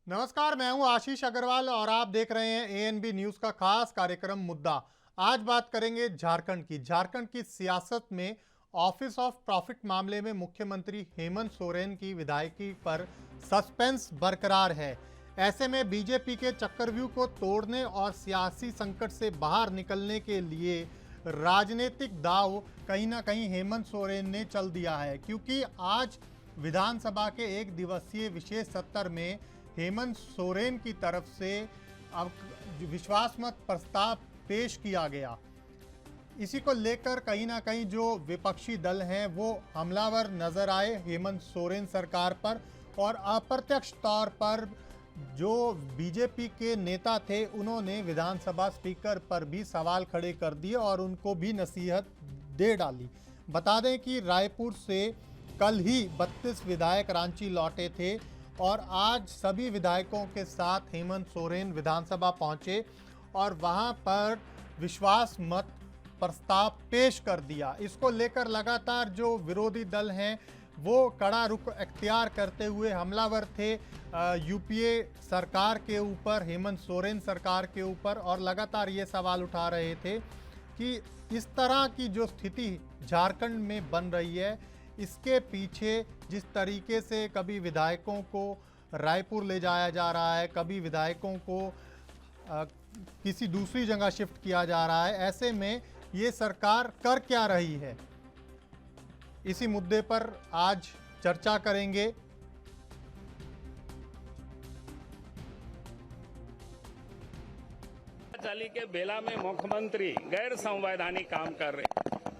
नमस्कार, मैं हूं आशीष अग्रवाल और आप देख रहे हैं एएनबी न्यूज का खास कार्यक्रम मुद्दा। आज बात करेंगे झारखंड की सियासत में ऑफिस ऑफ प्रॉफिट मामले में मुख्यमंत्री हेमंत सोरेन की विधायकी पर सस्पेंस बरकरार है। ऐसे में बीजेपी के चक्रव्यूह को तोड़ने और सियासी संकट से बाहर निकलने के लिए राजनीतिक दांव कहीं ना कहीं हेमंत सोरेन ने चल दिया है, क्योंकि आज विधानसभा के एक दिवसीय विशेष सत्र में हेमंत सोरेन की तरफ से अब विश्वास मत प्रस्ताव पेश किया गया। इसी को लेकर कहीं ना कहीं जो विपक्षी दल हैं वो हमलावर नजर आए हेमंत सोरेन सरकार पर, और अप्रत्यक्ष तौर पर जो बीजेपी के नेता थे उन्होंने विधानसभा स्पीकर पर भी सवाल खड़े कर दिए और उनको भी नसीहत दे डाली। बता दें कि रायपुर से कल ही 32 विधायक रांची लौटे थे और आज सभी विधायकों के साथ हेमंत सोरेन विधानसभा पहुंचे और वहां पर विश्वास मत प्रस्ताव पेश कर दिया। इसको लेकर लगातार जो विरोधी दल हैं वो कड़ा रुख अख्तियार करते हुए हमलावर थे यूपीए सरकार के ऊपर, हेमंत सोरेन सरकार के ऊपर, और लगातार ये सवाल उठा रहे थे कि इस तरह की जो स्थिति झारखंड में बन रही है, इसके पीछे जिस तरीके से कभी विधायकों को रायपुर ले जाया जा रहा है, कभी विधायकों को किसी दूसरी जगह शिफ्ट किया जा रहा है, ऐसे में ये सरकार कर क्या रही है, इसी मुद्दे पर आज चर्चा करेंगे। चाली के बेला में मुख्यमंत्री गैर संवैधानिक काम कर रहे।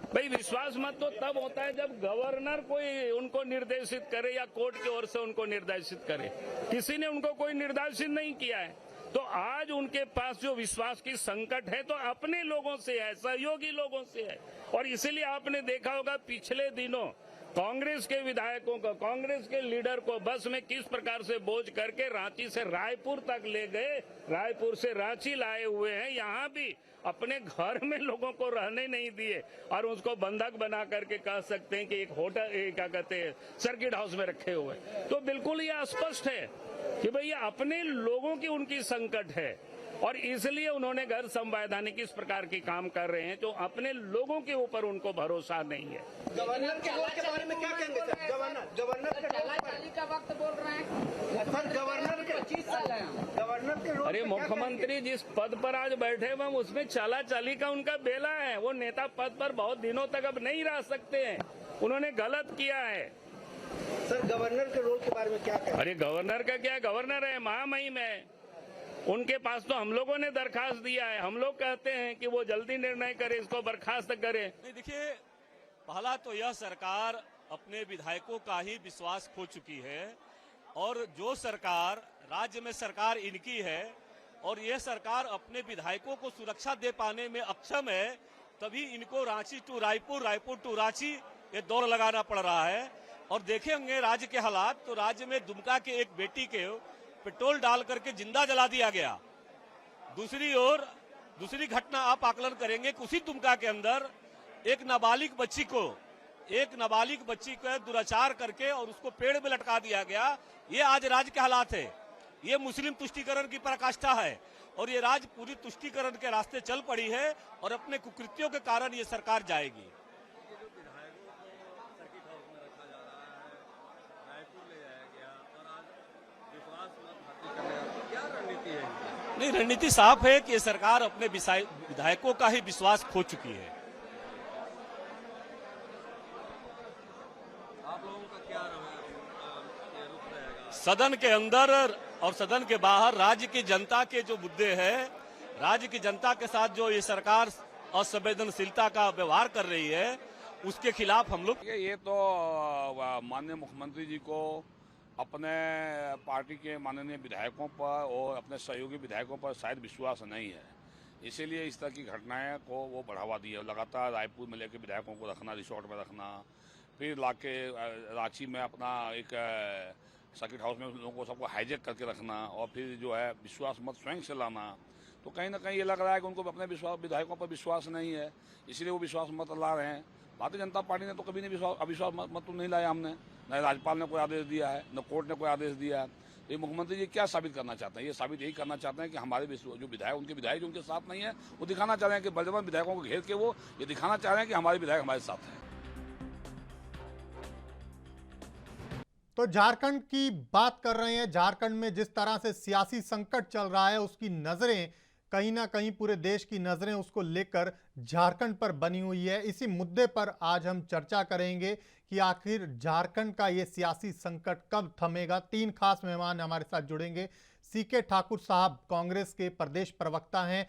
भाई विश्वास मत तो तब होता है जब गवर्नर कोई उनको निर्देशित करे या कोर्ट की ओर से उनको निर्देशित करे। किसी ने उनको कोई निर्देशित नहीं किया है, तो आज उनके पास जो विश्वास की संकट है तो अपने लोगों से है, सहयोगी लोगों से है। और इसीलिए आपने देखा होगा पिछले दिनों कांग्रेस के विधायकों को, कांग्रेस के लीडर को बस में किस प्रकार से बोझ करके रांची से रायपुर तक ले गए, रायपुर से रांची लाए हुए हैं। यहाँ भी अपने घर में लोगों को रहने नहीं दिए और उसको बंधक बना करके कह सकते हैं कि एक होटल, क्या कहते हैं, सर्किट हाउस में रखे हुए। तो बिल्कुल ये स्पष्ट है कि भाई ये अपने लोगों की उनकी संकट है और इसलिए उन्होंने गैर संवैधानिक इस प्रकार के काम कर रहे हैं जो अपने लोगों के ऊपर उनको भरोसा नहीं है। गवर्नर के रोल के बारे में क्या कहेंगे सर? गवर्नर का वक्त बोल रहे हैं सर, गवर्नर के 25 साल है, गवर्नर के रोल। अरे मुख्यमंत्री जिस पद पर आज बैठे हुए उसमें चाला चाली का उनका बेला है। वो नेता पद पर बहुत दिनों तक अब नहीं रह सकते हैं, उन्होंने गलत किया है। सर गवर्नर के रोल के बारे में क्या कहेंगे? अरे गवर्नर का क्या, गवर्नर है महामहिम है, उनके पास तो हम लोगों ने दरखास्त दिया है। हम लोग कहते हैं कि वो जल्दी निर्णय करे, इसको बर्खास्त करे। देखिए, पहला तो यह सरकार अपने विधायकों का ही विश्वास खो चुकी है और जो सरकार राज्य में सरकार इनकी है और यह सरकार अपने विधायकों को सुरक्षा दे पाने में अक्षम है, तभी इनको रांची टू रायपुर, रायपुर टू रांची ये दौड़ लगाना पड़ रहा है। और देखे होंगे राज्य के हालात, तो राज्य में दुमका के एक बेटी के पेट्रोल डाल करके जिंदा जला दिया गया। दूसरी ओर दूसरी घटना आप आकलन करेंगे कि उसी दुमका के अंदर एक नाबालिग बच्ची को दुराचार करके और उसको पेड़ में लटका दिया गया। ये आज राज्य के हालात है। ये मुस्लिम तुष्टीकरण की पराकाष्ठा है और ये राज्य पूरी तुष्टीकरण के रास्ते चल पड़ी है और अपने कुकृत्यों के कारण ये सरकार जाएगी। नहीं, रणनीति साफ है कि ये सरकार अपने विधायकों का ही विश्वास खो चुकी है। आप लोगों का क्या रुख रहेगा सदन के अंदर और सदन के बाहर राज्य की जनता के जो मुद्दे हैं, राज्य की जनता के साथ जो ये सरकार असंवेदनशीलता का व्यवहार कर रही है, उसके खिलाफ हम लोग। ये तो माननीय मुख्यमंत्री जी को अपने पार्टी के माननीय विधायकों पर और अपने सहयोगी विधायकों पर शायद विश्वास नहीं है, इसीलिए इस तरह की घटनाएं को वो बढ़ावा दी है। लगातार रायपुर में लेकर विधायकों को रखना, रिसोर्ट में रखना, फिर लाके रांची में अपना एक सर्किट हाउस में लोगों को सबको हाईजेक करके रखना और फिर जो है विश्वास मत स्वयं से लाना, तो कहीं ना कहीं ये लग रहा है कि उनको अपने विधायकों पर विश्वास नहीं है, इसलिए वो विश्वास मत ला रहे हैं। भारतीय जनता पार्टी ने तो कभी नहीं अविश्वास मत तो नहीं लाया हमने, न राज्यपाल ने कोई आदेश दिया है, न कोर्ट ने कोई आदेश दिया है। ये मुख्यमंत्री जी क्या साबित करना चाहते हैं? ये साबित यही करना चाहते हैं कि हमारे जो विधायक जो उनके साथ नहीं है, वो दिखाना चाह रहे हैं कि बलजबन विधायकों को घेर के वो ये दिखाना चाह रहे हैं कि हमारे विधायक हमारे साथ हैं। तो झारखंड की बात कर रहे हैं। झारखंड में जिस तरह से सियासी संकट चल रहा है, उसकी नजरें कहीं ना कहीं, पूरे देश की नजरें उसको लेकर झारखंड पर बनी हुई है। इसी मुद्दे पर आज हम चर्चा करेंगे कि आखिर झारखंड का ये सियासी संकट कब थमेगा। 3 खास मेहमान हमारे साथ जुड़ेंगे। सीके ठाकुर साहब कांग्रेस के प्रदेश प्रवक्ता हैं,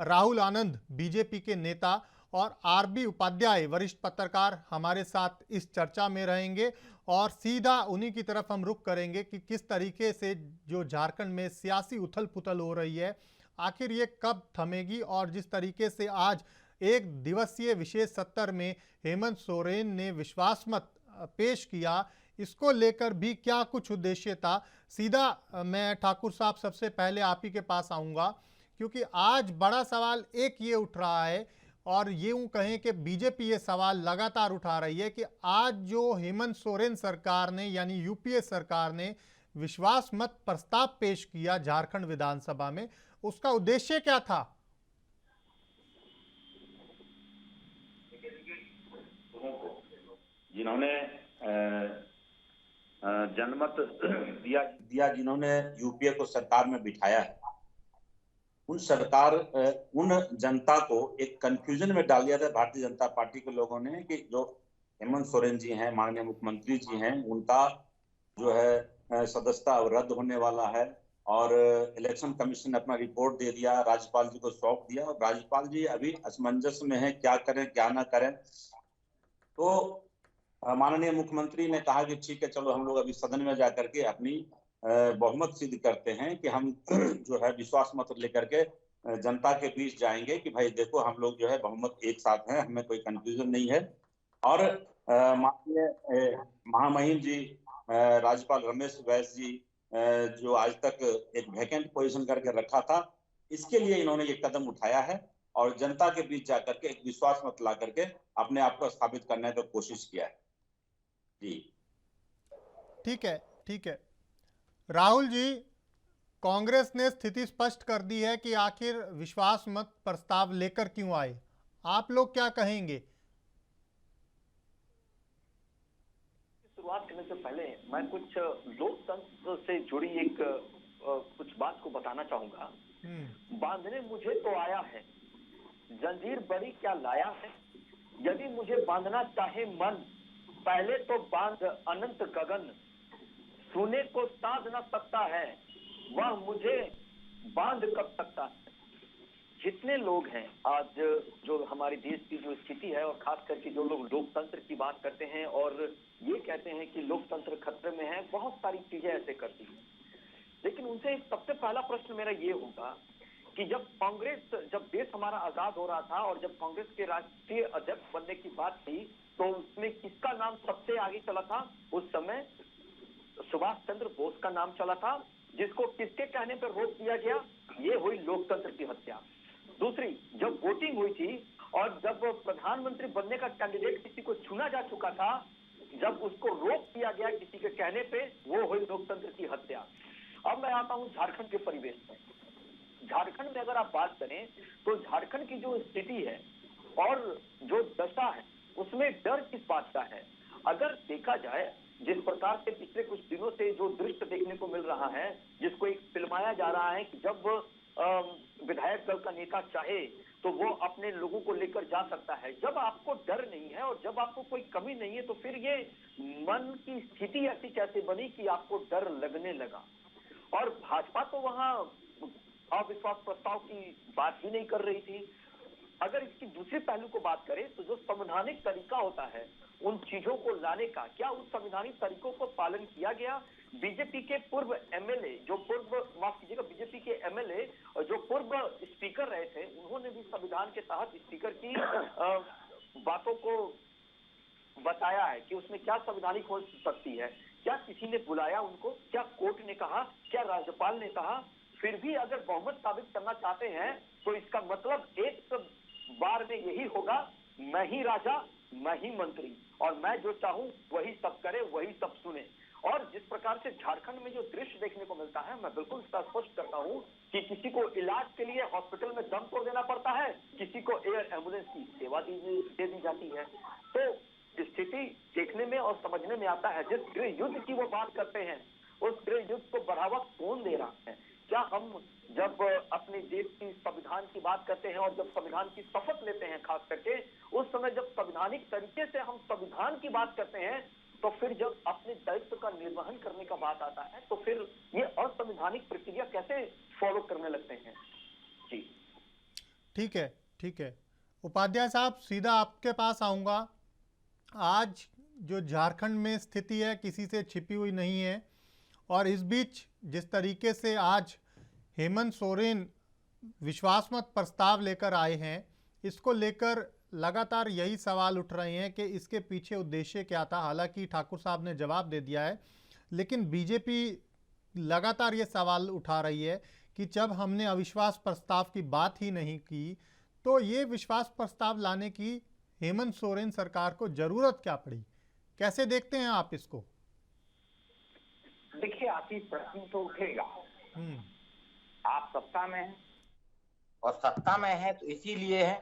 राहुल आनंद बीजेपी के नेता और आरबी उपाध्याय वरिष्ठ पत्रकार हमारे साथ इस चर्चा में रहेंगे। और सीधा उन्हीं की तरफ हम रुख करेंगे कि किस तरीके से जो झारखंड में सियासी उथल पुथल हो रही है, आखिर ये कब थमेगी। और जिस तरीके से आज 1 दिवसीय विशेष सत्र में हेमंत सोरेन ने विश्वास मत पेश किया, इसको लेकर भी क्या कुछ उद्देश्य था। सीधा मैं ठाकुर साहब सबसे पहले आप ही के पास आऊँगा, क्योंकि आज बड़ा सवाल एक ये उठ रहा है, और ये यूं कहें कि बीजेपी ये सवाल लगातार उठा रही है कि आज जो हेमंत सोरेन सरकार ने, यानी यूपीए सरकार ने विश्वास मत प्रस्ताव पेश किया झारखंड विधानसभा में, उसका उद्देश्य क्या था? जिन्होंने जनमत दिया जिन्होंने यूपीए को सरकार में बिठाया है, उन जनता को एक कंफ्यूजन में डाल दिया था भारतीय जनता पार्टी के लोगों ने कि जो हेमंत सोरेन जी हैं, माननीय मुख्यमंत्री जी हैं, उनका जो है सदस्यता रद्द होने वाला है। और इलेक्शन कमीशन ने अपना रिपोर्ट दे दिया, राज्यपाल जी को सौंप दिया, और राज्यपाल जी अभी असमंजस में है, क्या करें क्या ना करें। तो माननीय मुख्यमंत्री ने कहा कि ठीक है, चलो हम लोग अभी सदन में जाकर के अपनी बहुमत सिद्ध करते हैं कि हम जो है विश्वास मत लेकर के जनता के बीच जाएंगे कि भाई देखो, हम लोग जो है बहुमत एक साथ हैं, हमें कोई कंफ्यूजन नहीं है। और माननीय महामहिम जी राज्यपाल रमेश बैस जी जो आज तक एक वैकेंट पोजीशन करके रखा था, इसके लिए इन्होंने ये कदम उठाया है और जनता के बीच जाकर के एक विश्वास मत ला करके अपने आप को स्थापित करने की कोशिश किया है। जी ठीक है, ठीक है। राहुल जी, कांग्रेस ने स्थिति स्पष्ट कर दी है कि आखिर विश्वास मत प्रस्ताव लेकर क्यों आए, आप लोग क्या कहेंगे? शुरुआत करने से पहले मैं कुछ लोकतंत्र से जुड़ी एक कुछ बात को बताना चाहूंगा। बांधने मुझे तो आया है, जंजीर बड़ी क्या लाया है। यदि मुझे बांधना चाहे मन, पहले तो बांध अनंत गगन। सोने को साध न सकता है, वह मुझे बांध कब सकता है। जितने लोग हैं आज, जो हमारे देश की जो स्थिति है, और खास करके जो लोग लोकतंत्र की बात करते हैं और ये कहते हैं कि लोकतंत्र खतरे में है, बहुत सारी चीजें ऐसे करती हैं। लेकिन उनसे सबसे पहला प्रश्न मेरा ये होगा कि जब देश हमारा आजाद हो रहा था और जब कांग्रेस के राष्ट्रीय अध्यक्ष बनने की बात थी, तो उसमें किसका नाम सबसे आगे चला था? उस समय सुभाष चंद्र बोस का नाम चला था, जिसको किसके कहने पर रोक दिया गया? ये हुई लोकतंत्र की हत्या। दूसरी, जब वोटिंग हुई थी और जब प्रधानमंत्री बनने का कैंडिडेट किसी को चुना जा चुका था, जब उसको रोक दिया गया किसी के कहने पे, वो हुई लोकतंत्र की हत्या। अब मैं आता हूं झारखंड के परिवेश में। झारखंड में अगर आप बात करें तो झारखंड की जो स्थिति है और जो दशा है, उसमें डर किस बात का है? अगर देखा जाए, जिस प्रकार से पिछले कुछ दिनों से जो दृश्य देखने को मिल रहा है, जिसको एक फिल्माया जा रहा है कि जब विधायक दल का नेता चाहे तो वो अपने लोगों को लेकर जा सकता है। जब आपको डर नहीं है और जब आपको कोई कमी नहीं है, तो फिर ये मन की स्थिति ऐसी कैसे बनी कि आपको डर लगने लगा? और भाजपा तो वहां अविश्वास प्रस्ताव की बात ही नहीं कर रही थी। अगर इसकी दूसरे पहलू को बात करें तो जो संवैधानिक तरीका होता है उन चीजों को लाने का, क्या उस संवैधानिक तरीकों को पालन किया गया? बीजेपी के पूर्व एमएलए बीजेपी के एमएलए जो पूर्व स्पीकर रहे थे, उन्होंने भी संविधान के तहत स्पीकर की बातों को बताया है कि उसमें क्या संवैधानिक हो सकती है। क्या किसी ने बुलाया उनको? क्या कोर्ट ने कहा? क्या राज्यपाल ने कहा? फिर भी अगर बहुमत साबित करना चाहते हैं तो इसका मतलब एक बार में यही होगा, मैं ही राजा, मैं ही मंत्री, और मैं जो चाहूं वही सब करे, वही सब सुने। और जिस प्रकार से झारखंड में जो दृश्य देखने को मिलता है, मैं बिल्कुल स्पष्ट करता हूं कि किसी को इलाज के लिए हॉस्पिटल में दम तोड़ देना पड़ता है, किसी को एयर एम्बुलेंस की सेवा दे दी जाती है। तो स्थिति देखने में और समझने में आता है, जिस गृह युद्ध की वो बात करते हैं, उस गृह युद्ध को बढ़ावा कौन दे रहा है? क्या हम जब अपने देश की संविधान की बात करते हैं और जब संविधान की शपथ लेते हैं, खास करके उस समय जब संवैधानिक तरीके से हम संविधान की बात करते हैं, तो फिर जब अपने दायित्व का निर्वहन करने का बात आता है, तो फिर ये असंवैधानिक प्रक्रिया कैसे फॉलो करने लगते हैं? जी ठीक है। उपाध्याय साहब, सीधा आपके पास आऊंगा। आज जो झारखंड में स्थिति है किसी से छिपी हुई नहीं है, और इस बीच जिस तरीके से आज हेमंत सोरेन विश्वासमत प्रस्ताव लेकर आए हैं, इसको लेकर लगातार यही सवाल उठ रहे हैं कि इसके पीछे उद्देश्य क्या था। हालांकि ठाकुर साहब ने जवाब दे दिया है, लेकिन बीजेपी लगातार ये सवाल उठा रही है कि जब हमने अविश्वास प्रस्ताव की बात ही नहीं की, तो ये विश्वास प्रस्ताव लाने की हेमंत सोरेन सरकार को जरूरत क्या पड़ी? कैसे देखते हैं आप इसको? देखिए, आपकी प्रश्न तो उठेगा। आप सत्ता में हैं, और सत्ता में है तो इसीलिए है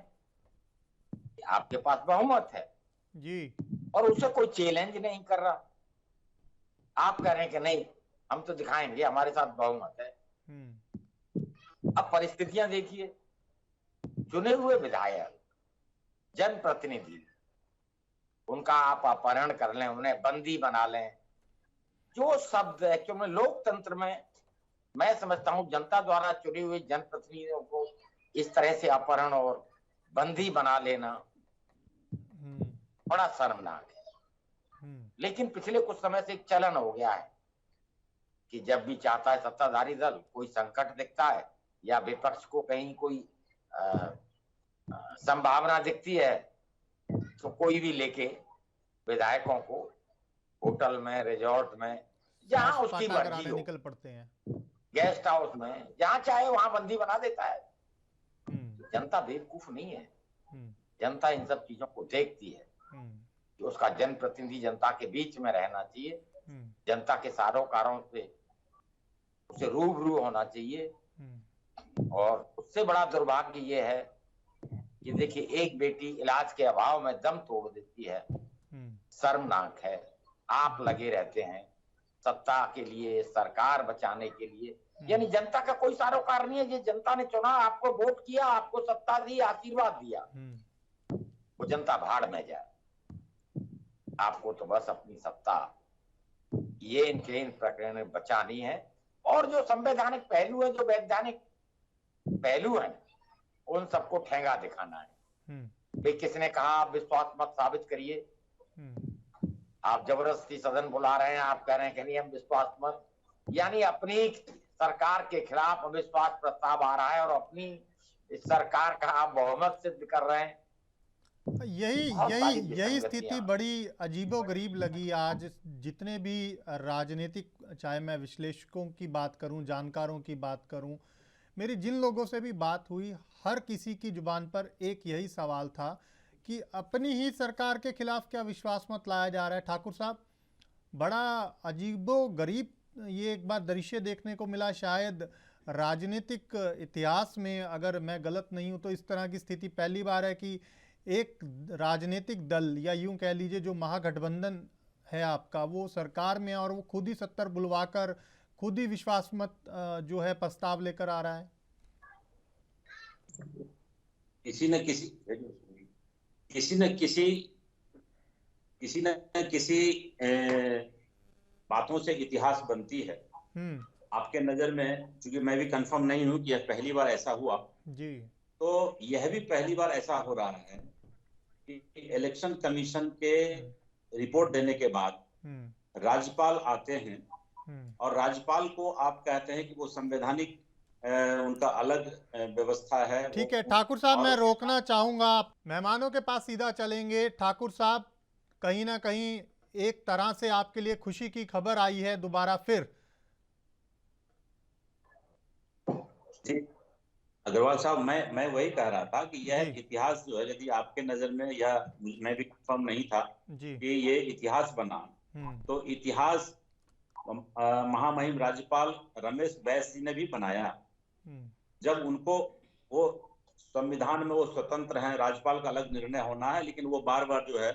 कि आपके पास बहुमत है जी, और उसे कोई चैलेंज नहीं कर रहा। आप कह रहे हैं कि नहीं, हम तो दिखाएंगे हमारे साथ बहुमत है। अब परिस्थितियां देखिए, चुने हुए विधायक, जनप्रतिनिधि, उनका आप अपहरण कर लें, उन्हें बंदी बना लें, जो शब्द है, क्योंकि लोकतंत्र में मैं समझता हूं जनता द्वारा चुने हुए जनप्रतिनिधियों को इस तरह से अपहरण और बंदी बना लेना बड़ा शर्मनाक है। लेकिन पिछले कुछ समय से एक चलन हो गया है कि जब भी चाहता है सत्ताधारी दल, कोई संकट दिखता है या विपक्ष को कहीं कोई संभावना दिखती है, तो कोई भी लेके विधायकों को होटल में, रिजॉर्ट में, जहां उसकी मर्जी हो, निकल पड़ते हैं, गेस्ट हाउस में, जहां चाहे वहां बंदी बना देता है। जनता बेवकूफ नहीं है, जनता इन सब चीजों को देखती है कि उसका जनप्रतिनिधि जनता के बीच में रहना चाहिए, जनता के सारोकारों से उसे रूबरू होना चाहिए। और उससे बड़ा दुर्भाग्य ये है कि देखिए, एक बेटी इलाज के अभाव में दम तोड़ देती है, शर्मनाक है। आप लगे रहते हैं सत्ता के लिए, सरकार बचाने के लिए, यानी जनता का कोई सरोकार नहीं है। ये जनता ने चुना, आपको वोट किया, आपको सत्ता दी, आशीर्वाद दिया, वो जनता भाड़ में जाए। आपको तो बस अपनी सत्ता ये इनके इन प्रकरण में बचानी है, और जो संवैधानिक पहलू है, जो वैधानिक पहलू है, उन सबको ठेंगा दिखाना है। किसने कहा आप विश्वास मत साबित करिए, आप जबरदस्ती सदन बुला रहे हैं, आप कह रहे हैं कि नहीं हम विश्वास मत, यानी अपनी सरकार के खिलाफ अविश्वास प्रस्ताव आ रहा है और अपनी इस सरकार का आप बहुमत सिद्ध कर रहे हैं। यही स्थिति बड़ी अजीबोगरीब लगी आज। जितने भी राजनीतिक, चाहे मैं विश्लेषकों की बात करूं, जानकारों की बात करूं, मेरी जिन लोगों से भी बात हुई, हर किसी की जुबान पर एक यही सवाल था कि अपनी ही सरकार के खिलाफ क्या विश्वास मत लाया जा रहा है। ठाकुर साहब, बड़ा अजीबोगरीब ये एक बार दृश्य देखने को मिला। शायद राजनीतिक इतिहास में, अगर मैं गलत नहीं हूं, तो इस तरह की स्थिति पहली बार है कि एक राजनीतिक दल, या यूं कह लीजिए जो महागठबंधन है आपका, वो सरकार में, और वो खुद ही 70 बुलवाकर खुद ही विश्वास मत जो है प्रस्ताव लेकर आ रहा है। किसी न किसी बातों से इतिहास बनती है। आपके नजर में, क्योंकि मैं भी कंफर्म नहीं हूं कि यह पहली बार ऐसा हुआ जी, तो यह भी पहली बार ऐसा हो रहा है कि इलेक्शन कमीशन के रिपोर्ट देने के बाद राज्यपाल आते हैं, और राज्यपाल को आप कहते हैं कि वो संवैधानिक उनका अलग व्यवस्था है। ठीक है ठाकुर साहब, मैं रोकना चाहूंगा, आप मेहमानों के पास सीधा चलेंगे। ठाकुर साहब, कहीं ना कहीं एक तरह से आपके लिए खुशी की खबर आई है दोबारा फिर। अग्रवाल साहब, मैं वही कह रहा था कि यह इतिहास जो है, यदि आपके नजर में, यह मैं भी कंफर्म नहीं था कि ये इतिहास बना, तो इतिहास महामहिम राज्यपाल रमेश बैस जी ने भी बनाया। जब उनको वो संविधान में वो स्वतंत्र हैं, राज्यपाल का अलग निर्णय होना है, लेकिन वो बार बार जो है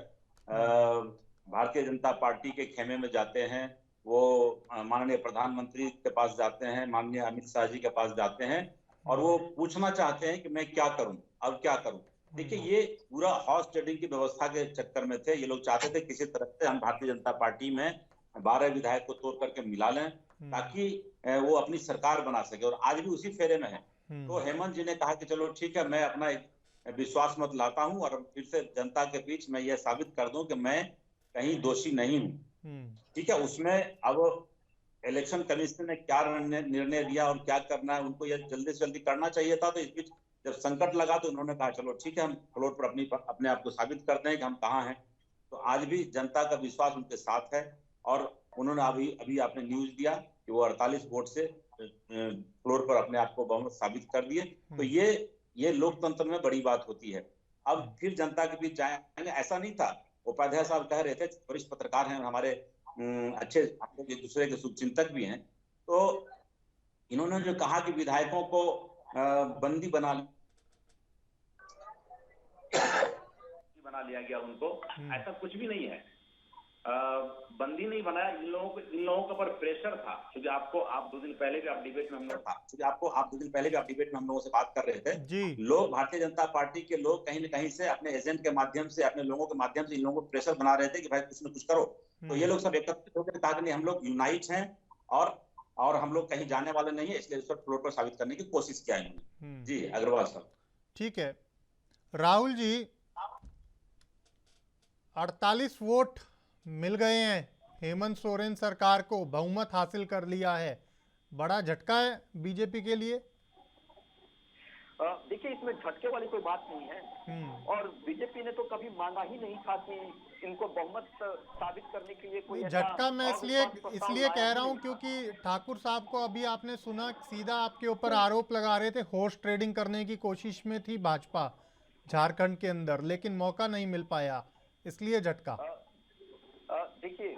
भारतीय जनता पार्टी के खेमे में जाते हैं। वो माननीय प्रधानमंत्री के पास जाते हैं, माननीय अमित शाह जी के पास जाते हैं और वो पूछना चाहते हैं कि मैं क्या करूं, अब क्या करूं। देखिए, ये पूरा हॉर्स ट्रेडिंग की व्यवस्था के चक्कर में थे। ये लोग चाहते थे किसी तरह से हम भारतीय जनता पार्टी में 12 विधायक को तोड़ करके मिला लें ताकि वो अपनी सरकार बना सके, और आज भी उसी फेरे में है। तो हेमंत जी ने कहा कि चलो ठीक है, मैं अपना एक विश्वास मत लाता हूं और फिर से जनता के बीच मैं यह साबित कर दूं कि मैं कहीं दोषी नहीं हूं। ठीक है, उसमें अब इलेक्शन कमीशन ने क्या निर्णय दिया और क्या करना है, उनको यह जल्दी से जल्दी करना चाहिए था। तो इस बीच जब संकट लगा तो उन्होंने कहा चलो ठीक है, हम फ्लोर पर अपने आप को साबित करते हैं कि हम कहाँ हैं। तो आज भी जनता का विश्वास उनके साथ है और उन्होंने अभी आपने न्यूज दिया कि वो 48 वोट से फ्लोर पर अपने आप को बहुमत साबित कर दिए। तो ये लोकतंत्र में बड़ी बात होती है। अब फिर जनता के बीच जाएंगे, ऐसा नहीं था। उपाध्याय साहब कह रहे थे, वरिष्ठ पत्रकार हैं, हमारे अच्छे एक दूसरे के शुभचिंतक भी हैं। तो इन्होंने जो कहा कि विधायकों को बंदी बना लिया गया उनको, ऐसा कुछ भी नहीं है। बंदी नहीं बनाया इन लोगों के ऊपर प्रेशर था। क्योंकि आप 2 दिन पहले भी आप डिबेट में हम लोगों से बात कर रहे थे। लोग, भारतीय जनता पार्टी के लोग कहीं न कहीं से अपने एजेंट के माध्यम से, अपने लोगों के माध्यम से इन लोगों को प्रेशर बना रहे थे कि भाई कुछ न कुछ करो। तो ये लोग सब एकत्रित होकर कहा कि नहीं, हम लोग यूनाइट हैं और हम लोग कहीं जाने वाले नहीं है, इसलिए इस पर फ्लोर पर साबित करने की कोशिश किया इन्होंने। जी अग्रवाल साहब। ठीक है राहुल जी, 48 वोट मिल गए हैं, हेमंत सोरेन सरकार को बहुमत हासिल कर लिया है। बड़ा झटका है बीजेपी के लिए। देखिए, इसमें झटके वाली कोई बात नहीं है और बीजेपी ने तो कभी मांगा ही नहीं था कि इनको बहुमत साबित करने के लिए कोई झटका मैं इसलिए कह रहा हूं क्योंकि ठाकुर साहब को अभी आपने सुना, सीधा आपके ऊपर आरोप लगा रहे थे, हॉर्स ट्रेडिंग करने की कोशिश में थी भाजपा झारखंड के अंदर, लेकिन मौका नहीं मिल पाया, इसलिए झटका। देखिए,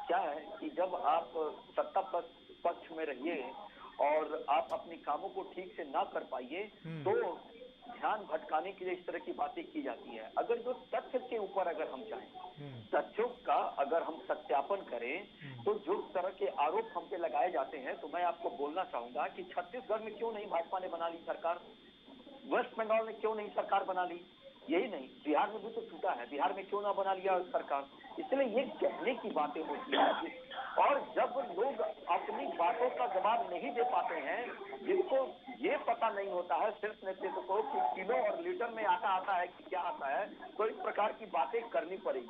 क्या है कि जब आप सत्ता पक्ष में रहिए और आप अपने कामों को ठीक से ना कर पाइए तो ध्यान भटकाने के लिए इस तरह की बातें की जाती है। अगर जो तथ्य के ऊपर अगर हम चाहें, तथ्यों का अगर हम सत्यापन करें, तो जो तरह के आरोप हम पे लगाए जाते हैं, तो मैं आपको बोलना चाहूंगा कि छत्तीसगढ़ में क्यों नहीं भाजपा ने बना ली सरकार, वेस्ट बंगाल में क्यों नहीं सरकार बना ली, यही नहीं बिहार में भी तो छूटा है, बिहार में क्यों ना बना लिया सरकार। इसलिए ये कहने की बातें होती हैं और जब लोग अपनी बातों का जवाब नहीं दे पाते हैं, जिनको ये पता नहीं होता है सिर्फ नेतृत्व को कि किलो और लीटर में आटा आता है कि क्या आता है, तो इस प्रकार की बातें करनी पड़ेगी।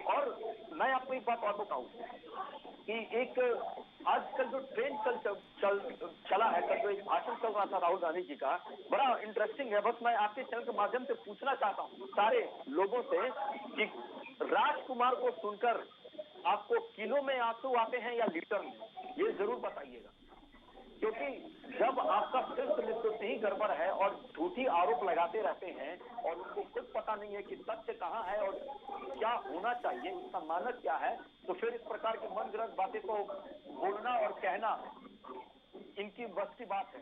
और मैं आपको एक बात और बताऊं कि एक आजकल जो ट्रेंड चला है, कल जो एक भाषण चल रहा था राहुल गांधी जी का, बड़ा इंटरेस्टिंग है। बस मैं आपके चैनल के माध्यम से पूछना चाहता हूँ सारे लोगों से कि राजकुमार को सुनकर आपको किलो में आंसू आते हैं या लीटर में, ये जरूर बताइएगा। क्योंकि जब आपका सिर्फ नेतृत्व ही गड़बड़ है और झूठी आरोप लगाते रहते हैं और उनको खुद पता नहीं है कि तथ्य कहाँ है और क्या होना चाहिए, उसका मानक क्या है, तो फिर इस प्रकार की मनगढ़ंत बातें को बोलना और कहना इनकी बस की बात है।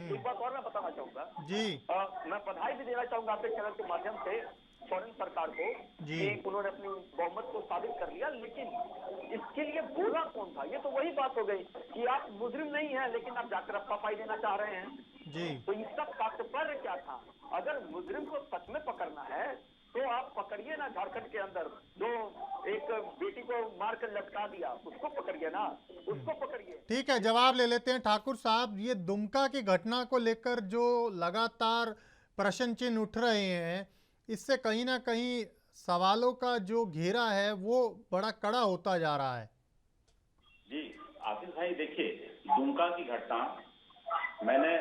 एक बात और मैं बताना चाहूंगा जी, मैं बधाई भी देना चाहूंगा आपके चैनल के माध्यम से सोरेन सरकार को कि उन्होंने अपनी बहुमत को साबित कर लिया, लेकिन इसके लिए बोला कौन था? ये तो वही बात हो गई कि आप मुजरिम नहीं हैं, लेकिन आप जाकर सफाई देना चाह रहे हैं जी। तो इसका तात्पर्य क्या था? अगर मुजरिम को सच में पकड़ना है तो आप पकड़िए ना, झारखंड के अंदर जो एक बेटी को मारकर लटका दिया उसको पकड़िए ना, उसको पकड़िए। ठीक है, जवाब ले लेते हैं ठाकुर साहब। ये दुमका की घटना को लेकर जो लगातार प्रश्न चिन्ह उठ रहे हैं, इससे कहीं ना कहीं सवालों का जो घेरा है वो बड़ा कड़ा होता जा रहा है। जी आशीष भाई, देखिए दुमका की घटना मैंने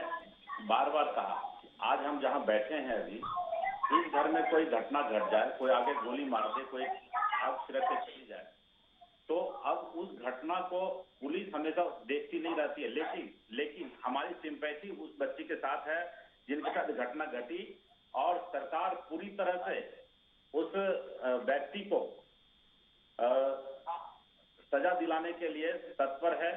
बार बार कहा, आज हम जहां बैठे हैं अभी, इस घर में कोई घटना घट जाए, कोई आगे गोली मार दे, कोई आग सिरक के चली जाए, तो अब उस घटना को पुलिस हमेशा देखती नहीं रहती है, लेकिन हमारी सिंपैथी उस बच्ची के साथ है जिनके साथ घटना घटी और सरकार पूरी तरह से उस व्यक्ति को सजा दिलाने के लिए तत्पर है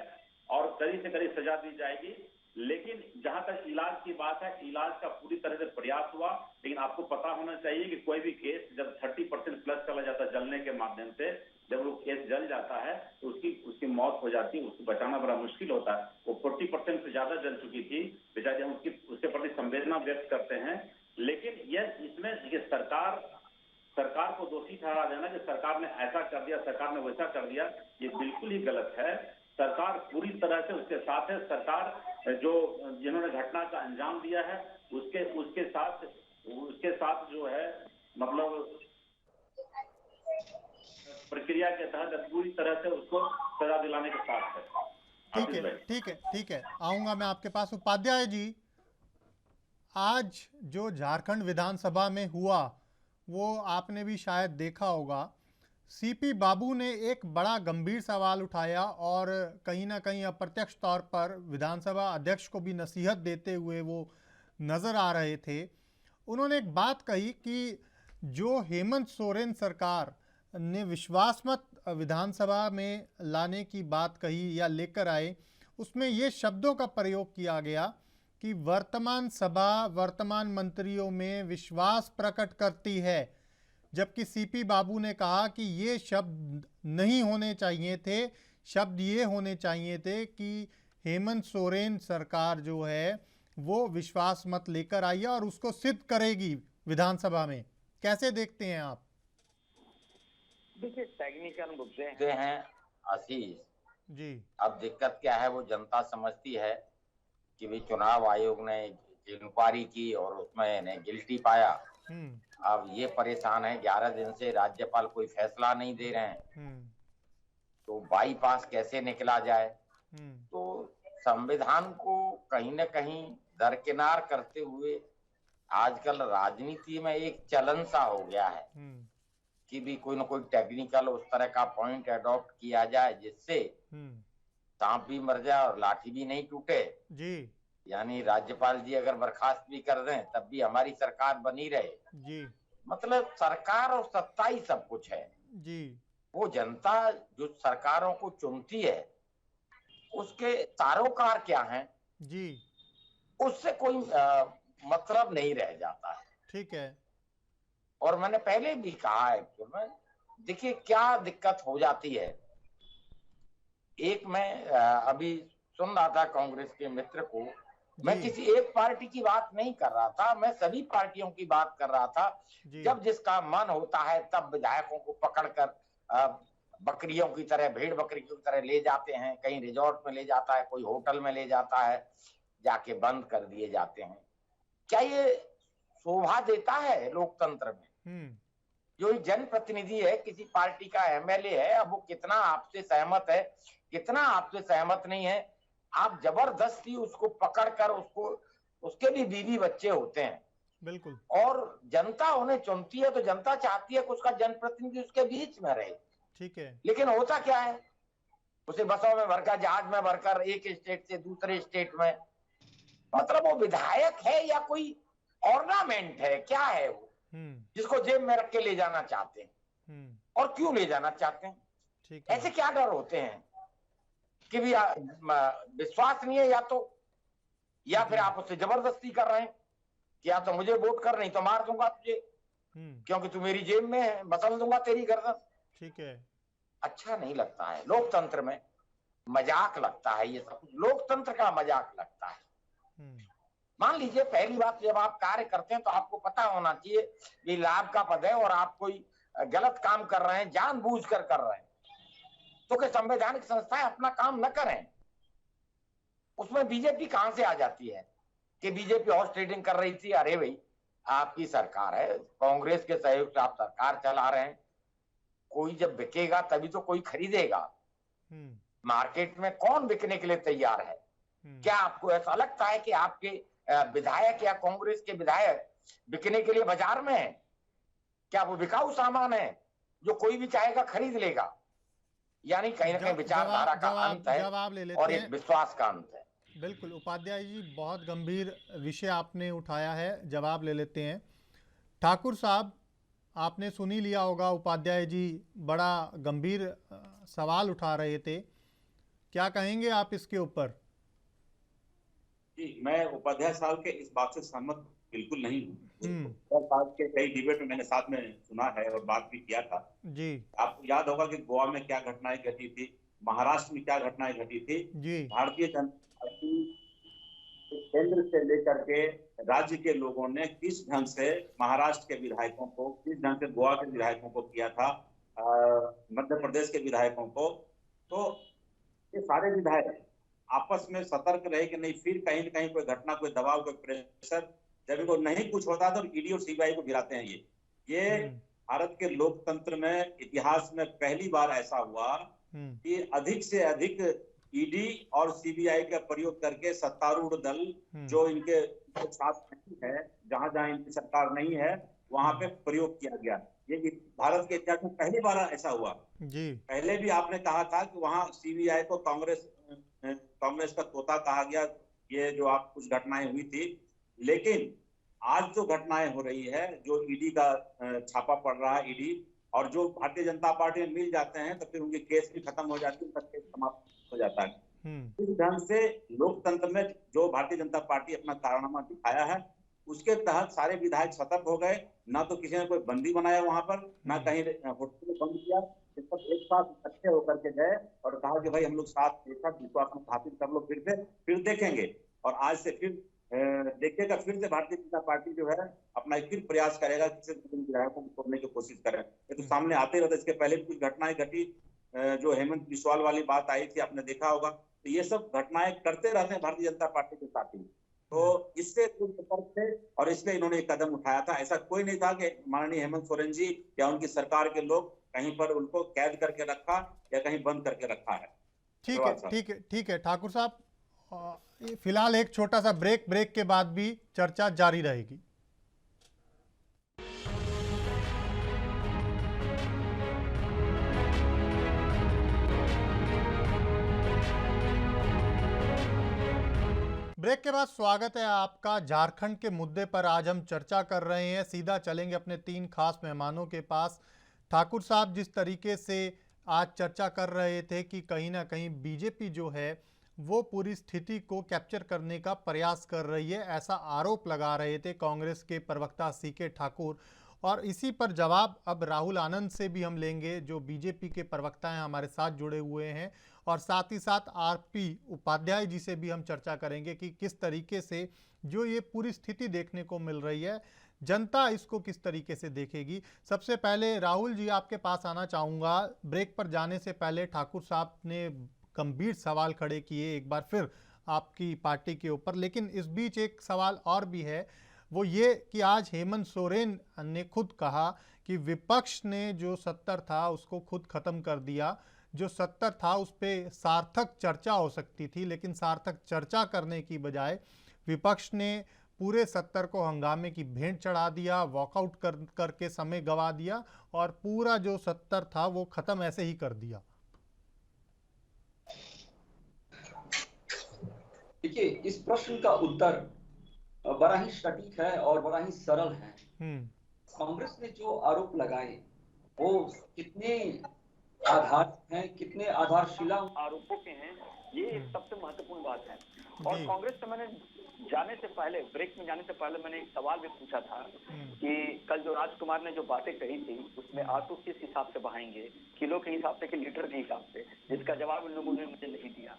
और कड़ी से कड़ी सजा दी जाएगी। लेकिन जहां तक इलाज की बात है, इलाज का पूरी तरह से प्रयास हुआ, लेकिन आपको पता होना चाहिए कि कोई भी केस जब 30% प्लस चला जाता है जलने के माध्यम से, जब वो केस जल जाता है तो उसकी मौत हो जाती है, उसको बचाना बड़ा मुश्किल होता है। वो 40% से ज्यादा जल चुकी थी बेचारी, हम उसके प्रति संवेदना व्यक्त करते हैं। लेकिन यह इसमें सरकार को दोषी ठहरा देना कि सरकार ने ऐसा कर दिया, सरकार ने वैसा कर दिया, ये बिल्कुल ही गलत है। सरकार पूरी तरह से उसके साथ है। सरकार जिन्होंने घटना का अंजाम दिया है उसके साथ जो है मतलब प्रक्रिया के तहत पूरी तरह से उसको सजा दिलाने के साथ है। ठीक है, आऊंगा मैं आपके पास। उपाध्याय जी, आज जो झारखंड विधानसभा में हुआ वो आपने भी शायद देखा होगा। सीपी बाबू ने एक बड़ा गंभीर सवाल उठाया और कहीं ना कहीं अप्रत्यक्ष तौर पर विधानसभा अध्यक्ष को भी नसीहत देते हुए वो नज़र आ रहे थे। उन्होंने एक बात कही कि जो हेमंत सोरेन सरकार ने विश्वास मत विधानसभा में लाने की बात कही या लेकर आए, उसमें ये शब्दों का प्रयोग किया गया कि वर्तमान सभा वर्तमान मंत्रियों में विश्वास प्रकट करती है, जबकि सीपी बाबू ने कहा कि ये शब्द नहीं होने चाहिए थे। शब्द ये होने चाहिए थे कि हेमंत सोरेन सरकार जो है वो विश्वास मत लेकर आई है और उसको सिद्ध करेगी विधानसभा में। कैसे देखते हैं आप? देखिए, टेक्निकल मुद्दे हैं आशीष जी। अब दिक्कत क्या है, वो जनता समझती है कि भी चुनाव आयोग ने इंक्वायरी की और उसमें इन्हें गिल्टी पाया। अब ये परेशान है, 11 दिन से राज्यपाल कोई फैसला नहीं दे रहे हैं, तो बाईपास कैसे निकला जाए। तो संविधान को कहीं न कहीं दरकिनार करते हुए आजकल राजनीति में एक चलन सा हो गया है कि भी कोई ना कोई टेक्निकल उस तरह का पॉइंट अडॉप्ट किया जाए जिससे सांप भी मर जाए और लाठी भी नहीं टूटे जी। यानी राज्यपाल जी अगर बर्खास्त भी कर दें तब भी हमारी सरकार बनी रहे जी। मतलब सरकार और सत्ता ही सब कुछ है जी। वो जनता जो सरकारों को चुनती है उसके तारोकार क्या हैं जी, उससे कोई मतलब नहीं रह जाता है। ठीक है। और मैंने पहले भी कहा है कि देखिए क्या दिक्कत हो जाती है। एक मैं अभी सुन रहा था कांग्रेस के मित्र को, मैं किसी एक पार्टी की बात नहीं कर रहा था, मैं सभी पार्टियों की बात कर रहा था। जब जिसका मन होता है तब विधायकों को पकड़कर बकरियों की तरह, भेड़ बकरी की तरह ले जाते हैं, कहीं रिजॉर्ट में ले जाता है, कोई होटल में ले जाता है, जाके बंद कर दिए जाते हैं। क्या ये शोभा देता है लोकतंत्र में? जो जनप्रतिनिधि है, किसी पार्टी का एमएलए है, अब वो कितना आपसे सहमत है, कितना आपसे सहमत नहीं है, आप जबरदस्ती उसको पकड़कर उसके भी बीवी बच्चे होते हैं। बिल्कुल। और जनता उन्हें चुनती है तो जनता चाहती है कि उसका जनप्रतिनिधि उसके बीच में रहे। ठीक है। लेकिन होता क्या है, उसे बसों में भरकर, जहाज में भरकर एक स्टेट से दूसरे स्टेट में, मतलब वो विधायक है या कोई ऑर्नामेंट है, क्या है वो जिसको जेब में रख के ले जाना चाहते हैं? और क्यों ले जाना चाहते हैं? ठीक है। ऐसे क्या डर होते हैं कि भी विश्वास नहीं है या फिर आप उससे जबरदस्ती कर रहे हैं कि या तो मुझे वोट कर, नहीं तो मार दूंगा तुझे, क्योंकि तू मेरी जेब में है, मसल दूंगा तेरी गर्दन। ठीक है। अच्छा नहीं लगता है, लोकतंत्र में मजाक लगता है, ये सब लोकतंत्र का मजाक लगता है। मान लीजिए पहली बात, जब आप कार्य करते हैं तो आपको पता होना चाहिए ये लाभ का पद है और आप कोई गलत काम कर रहे हैं, जानबूझकर कर रहे हैं, तो कि संवैधानिक संस्थाएं अपना काम न करें। उसमें बीजेपी कहां से आ जाती है कि बीजेपी हॉर्स ट्रेडिंग कर रही थी? अरे भाई आपकी सरकार है, कांग्रेस के सहयोग से आप सरकार चला रहे हैं, कोई जब बिकेगा तभी तो कोई खरीदेगा। मार्केट में कौन बिकने के लिए तैयार है? क्या आपको ऐसा लगता है कि आपके विधायक या कांग्रेस के विधायक बिकने के लिए बाजार में है? क्या वो बिकाऊ सामान है जो कोई भी चाहेगा खरीद लेगा? यानी कहीं ना कहीं विचारधारा का अंत है और एक विश्वास का अंत है। बिल्कुल उपाध्याय जी, बहुत गंभीर विषय आपने उठाया है, जवाब ले लेते हैं। ठाकुर साहब, आपने सुन ही लिया होगा, उपाध्याय जी बड़ा गंभीर सवाल उठा रहे थे, क्या कहेंगे आप इसके ऊपर? जी, मैं उपाध्याय साहब के इस बात से सहमत बिल्कुल नहीं हूँ। साहब के कई डिबेट में मैंने साथ में सुना है और बात भी किया था जी। आपको याद होगा कि गोवा में क्या घटनाएं घटी थी, महाराष्ट्र में क्या घटनाएं घटी थी जी। भारतीय जनता पार्टी केंद्र से लेकर के राज्य के लोगों ने किस ढंग से महाराष्ट्र के विधायकों को, किस ढंग से गोवा के विधायकों को किया था, मध्य प्रदेश के विधायकों को। तो ये सारे विधायक आपस में सतर्क रहे कि नहीं फिर कहीं न कहीं कोई घटना, कोई दबाव, कोई प्रेशर, जब इनको नहीं कुछ होता तो ईडी और सीबीआई को गिराते हैं। ये भारत के लोकतंत्र में इतिहास में पहली बार ऐसा हुआ कि अधिक से अधिक ईडी और सीबीआई का प्रयोग करके सत्तारूढ़ दल जो इनके साथ नहीं है, जहां जहां इनकी सरकार नहीं है, वहां पे प्रयोग किया गया। ये भारत के इतिहास में पहली बार ऐसा हुआ जी। पहले भी आपने कहा था कि वहां सीबीआई को कांग्रेस का तोता कहा गया, ये जो आप कुछ घटनाएं हुई थी। लेकिन आज जो घटनाएं हो रही है, जो ईडी का छापा पड़ रहा है, ईडी और जो भारतीय जनता पार्टी में मिल जाते हैं तो फिर उनके केस भी खत्म हो जाती है, उनका केस समाप्त हो जाता है। इस ढंग से लोकतंत्र में जो भारतीय जनता पार्टी अपना कारनामा दिखाया है, उसके तहत सारे विधायक सतर्क हो गए। ना तो किसी ने कोई बंदी बनाया वहां पर, ना कहीं होटल बंद किया, एक साथ इकट्ठे होकर के गए और कहा कि भाई हम लोग साथ एक साथ विश्वास में स्थापित कर लो, फिर देखेंगे। और आज से फिर देखिएगा, फिर से भारतीय जनता पार्टी जो है अपना एक फिर प्रयास करेगा कि विधायकों को तोड़ने की कोशिश करें। ये तो सामने आते रहते, इसके पहले भी कुछ घटनाएं घटी, जो हेमंत बिस्वाल वाली बात आई थी, आपने देखा होगा। तो ये सब घटनाएं करते रहते हैं भारतीय जनता पार्टी के साथ ही। तो इससे कुछ सतर्क थे और इसलिए इन्होंने एक कदम उठाया था। ऐसा कोई नहीं था कि माननीय हेमंत सोरेन जी या उनकी सरकार के लोग कहीं पर उनको कैद करके रखा या कहीं बंद करके रखा है। ठीक है ठाकुर साहब, फिलहाल एक छोटा सा ब्रेक के बाद भी चर्चा जारी रहेगी। ब्रेक के बाद स्वागत है आपका। झारखंड के मुद्दे पर आज हम चर्चा कर रहे हैं। सीधा चलेंगे अपने 3 खास मेहमानों के पास। ठाकुर साहब जिस तरीके से आज चर्चा कर रहे थे कि कहीं ना कहीं बीजेपी जो है वो पूरी स्थिति को कैप्चर करने का प्रयास कर रही है, ऐसा आरोप लगा रहे थे कांग्रेस के प्रवक्ता सीके ठाकुर। और इसी पर जवाब अब राहुल आनंद से भी हम लेंगे, जो बीजेपी के प्रवक्ता हैं, हमारे साथ जुड़े हुए हैं। और साथ ही साथ आरपी उपाध्याय जी से भी हम चर्चा करेंगे कि किस तरीके से जो ये पूरी स्थिति देखने को मिल रही है, जनता इसको किस तरीके से देखेगी। सबसे पहले राहुल जी आपके पास आना चाहूँगा। ब्रेक पर जाने से पहले ठाकुर साहब ने गंभीर सवाल खड़े किए एक बार फिर आपकी पार्टी के ऊपर, लेकिन इस बीच एक सवाल और भी है, वो ये कि आज हेमंत सोरेन ने खुद कहा कि विपक्ष ने जो 70 था उसको खुद खत्म कर दिया। जो 70 था उस पर सार्थक चर्चा हो सकती थी, लेकिन सार्थक चर्चा करने की बजाय विपक्ष ने पूरे 70 को हंगामे की भेंट चढ़ा दिया, वॉकआउट करके समय गवा दिया और पूरा जो 70 था वो खत्म ऐसे ही कर दिया। देखिए, इस प्रश्न का उत्तर बड़ा ही सटीक है और बड़ा ही सरल है। कांग्रेस ने जो आरोप लगाए वो कितने आधार हैं, कितने आधारशिला आरोपों के हैं, ये एक सबसे महत्वपूर्ण बात है। और कांग्रेस से मैंने जाने से पहले, ब्रेक में जाने से पहले मैंने एक सवाल भी पूछा था कि कल जो राजकुमार ने जो बातें कही थी उसमें आंसू किस हिसाब से बहाएंगे, किलो के हिसाब से कि लीटर के हिसाब से, जिसका जवाब इन लोगों ने मुझे नहीं दिया।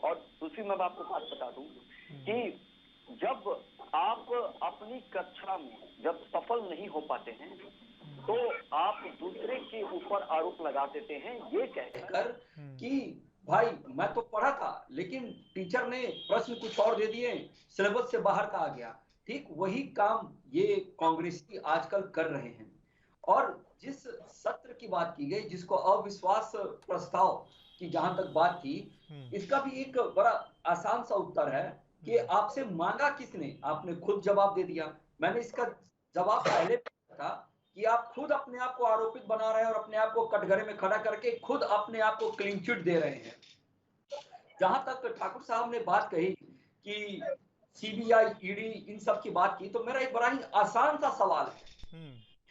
और दूसरी मैं आपको बात बता दूं कि जब आप अपनी कक्षा में जब सफल नहीं हो पाते हैं तो आप दूसरे के ऊपर आरोप लगा देते हैं, ये कहकर कि भाई मैं तो पढ़ा था लेकिन टीचर ने प्रश्न कुछ और दे दिए, सिलेबस से बाहर का आ गया। ठीक वही काम ये कांग्रेसी आजकल कर रहे हैं। और जिस सत्र की बात की गई, जिसको अविश्वास प्रस्ताव की जहां तक बात की, इसका भी एक बड़ा आसान सा उत्तर है कि आपसे मांगा किसने, आपने खुद जवाब दे दिया। मैंने इसका जवाब पहले था कि आप खुद अपने आप को आरोपित बना रहे हैं और अपने आप को कटघरे में खड़ा करके खुद अपने आप को क्लीन चिट दे रहे हैं। जहां तक ठाकुर साहब ने बात कही कि सीबीआई, ईडी इन सब की बात की, तो मेरा एक बड़ा ही आसान सा सवाल है,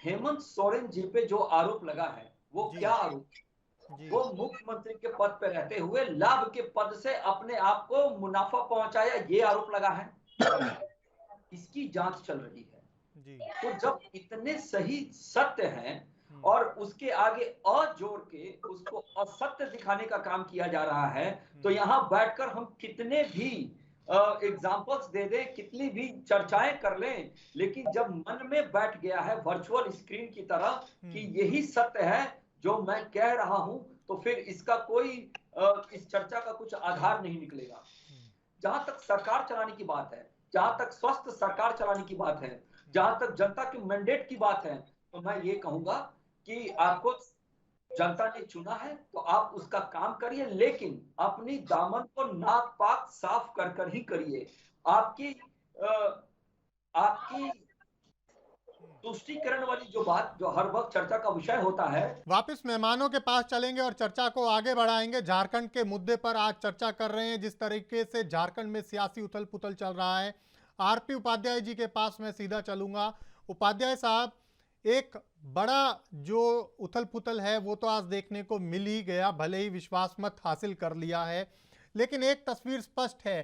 हेमंत सोरेन जी पे जो आरोप लगा है वो क्या आरोप? वो मुख्यमंत्री के पद पे रहते हुए लाभ के पद से अपने आप को मुनाफा पहुंचाया, ये आरोप लगा है। इसकी जांच चल रही है। तो जब इतने सही सत्य हैं और उसके आगे अ जोड़ के उसको असत्य दिखाने का काम किया जा रहा है, तो यहाँ बैठकर हम कितने भी एग्जाम्पल्स दे दें, कितनी भी चर्चाएं कर लें, लेकिन जब मन में बैठ गया है वर्चुअल स्क्रीन की तरह कि यही सत्य है जो मैं कह रहा हूं, तो फिर इसका कोई इस चर्चा का कुछ आधार नहीं निकलेगा। जहां तक सरकार चलाने की बात है, जहां तक स्वस्थ सरकार चलाने की बात है, जहां तक जनता के मैंडेट की बात है, तो मैं ये कहूंगा कि आपको जनता ने चुना है तो आप उसका काम करिए, लेकिन अपनी दामन को नाक पाक साफ कर कर ही करिए। आपकी तुष्टिकरण वाली जो बात जो हर वक्त चर्चा का विषय होता है। वापस मेहमानों के पास चलेंगे और चर्चा को आगे बढ़ाएंगे। झारखंड के मुद्दे पर आज चर्चा कर रहे हैं। जिस तरीके से झारखंड में सियासी उथल पुथल चल रहा है, आरपी उपाध्याय जी के पास मैं सीधा चलूंगा। उपाध्याय साहब, एक बड़ा जो उथल पुथल है वो तो आज देखने को मिल ही गया, भले ही विश्वास मत हासिल कर लिया है, लेकिन एक तस्वीर स्पष्ट है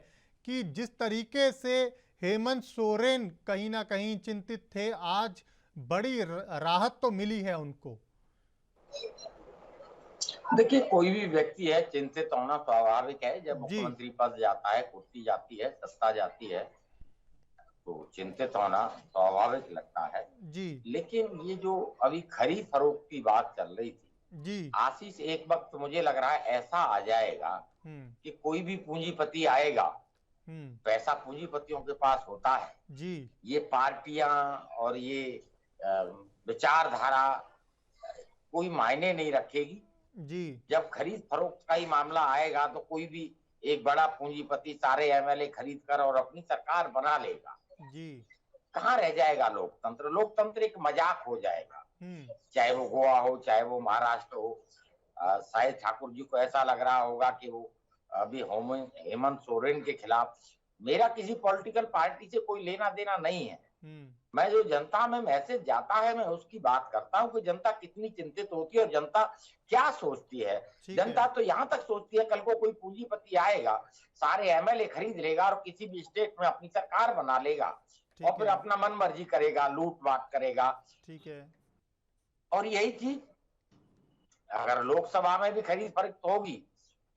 कि जिस तरीके से हेमंत सोरेन कहीं ना कहीं चिंतित थे, आज बड़ी राहत तो मिली है उनको। देखिए, कोई भी व्यक्ति है, चिंतित होना स्वाभाविक है। जब मुख्यमंत्री पद जाता है, कुर्सी जाती है, सत्ता जाती है, तो चिंतित होना स्वाभाविक लगता है जी। लेकिन ये जो अभी खरीद फरोख्त की बात चल रही थी जी, आशीष, एक वक्त मुझे लग रहा है ऐसा आ जाएगा कि कोई भी पूंजीपति आएगा, पैसा पूंजीपतियों के पास होता है जी। ये पार्टियां और ये विचारधारा कोई मायने नहीं रखेगी जी। जब खरीद फरोख्त का ही मामला आएगा तो कोई भी एक बड़ा पूंजीपति सारे एमएलए खरीद कर और अपनी सरकार बना लेगा जी। कहाँ रह जाएगा लोकतंत्र? लोकतंत्र एक मजाक हो जाएगा। चाहे वो गोवा हो, चाहे वो महाराष्ट्र हो। शायद ठाकुर जी को ऐसा लग रहा होगा कि वो अभी हेमंत सोरेन के खिलाफ, मेरा किसी पॉलिटिकल पार्टी से कोई लेना देना नहीं है। मैं जो जनता में मैसेज जाता है मैं उसकी बात करता हूँ कि जनता कितनी चिंतित होती है और जनता क्या सोचती है। जनता तो यहाँ तक सोचती है कल को कोई पूंजीपति आएगा, सारे एमएलए खरीद लेगा और किसी भी स्टेट में अपनी सरकार बना लेगा और फिर अपना मन मर्जी करेगा, लूट माट करेगा। ठीक है। और यही चीज अगर लोकसभा में भी खरीद फरोख्त होगी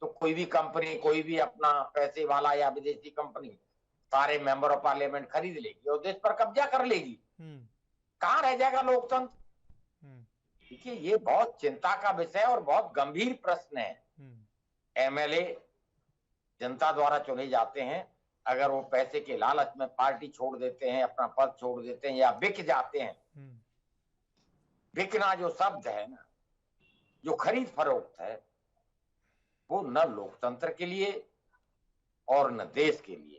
तो कोई भी कंपनी, कोई भी अपना पैसे वाला या विदेशी कंपनी सारे मेंबर ऑफ पार्लियामेंट खरीद लेगी और देश पर कब्जा कर लेगी। कहाँ रह जाएगा लोकतंत्र? देखिए, ये बहुत चिंता का विषय और बहुत गंभीर प्रश्न है। एमएलए जनता द्वारा चुने जाते हैं, अगर वो पैसे के लालच में पार्टी छोड़ देते हैं, अपना पद छोड़ देते हैं या बिक जाते हैं, बिकना जो शब्द है ना, जो खरीद फरोख्त है, वो न लोकतंत्र के लिए और न देश के लिए,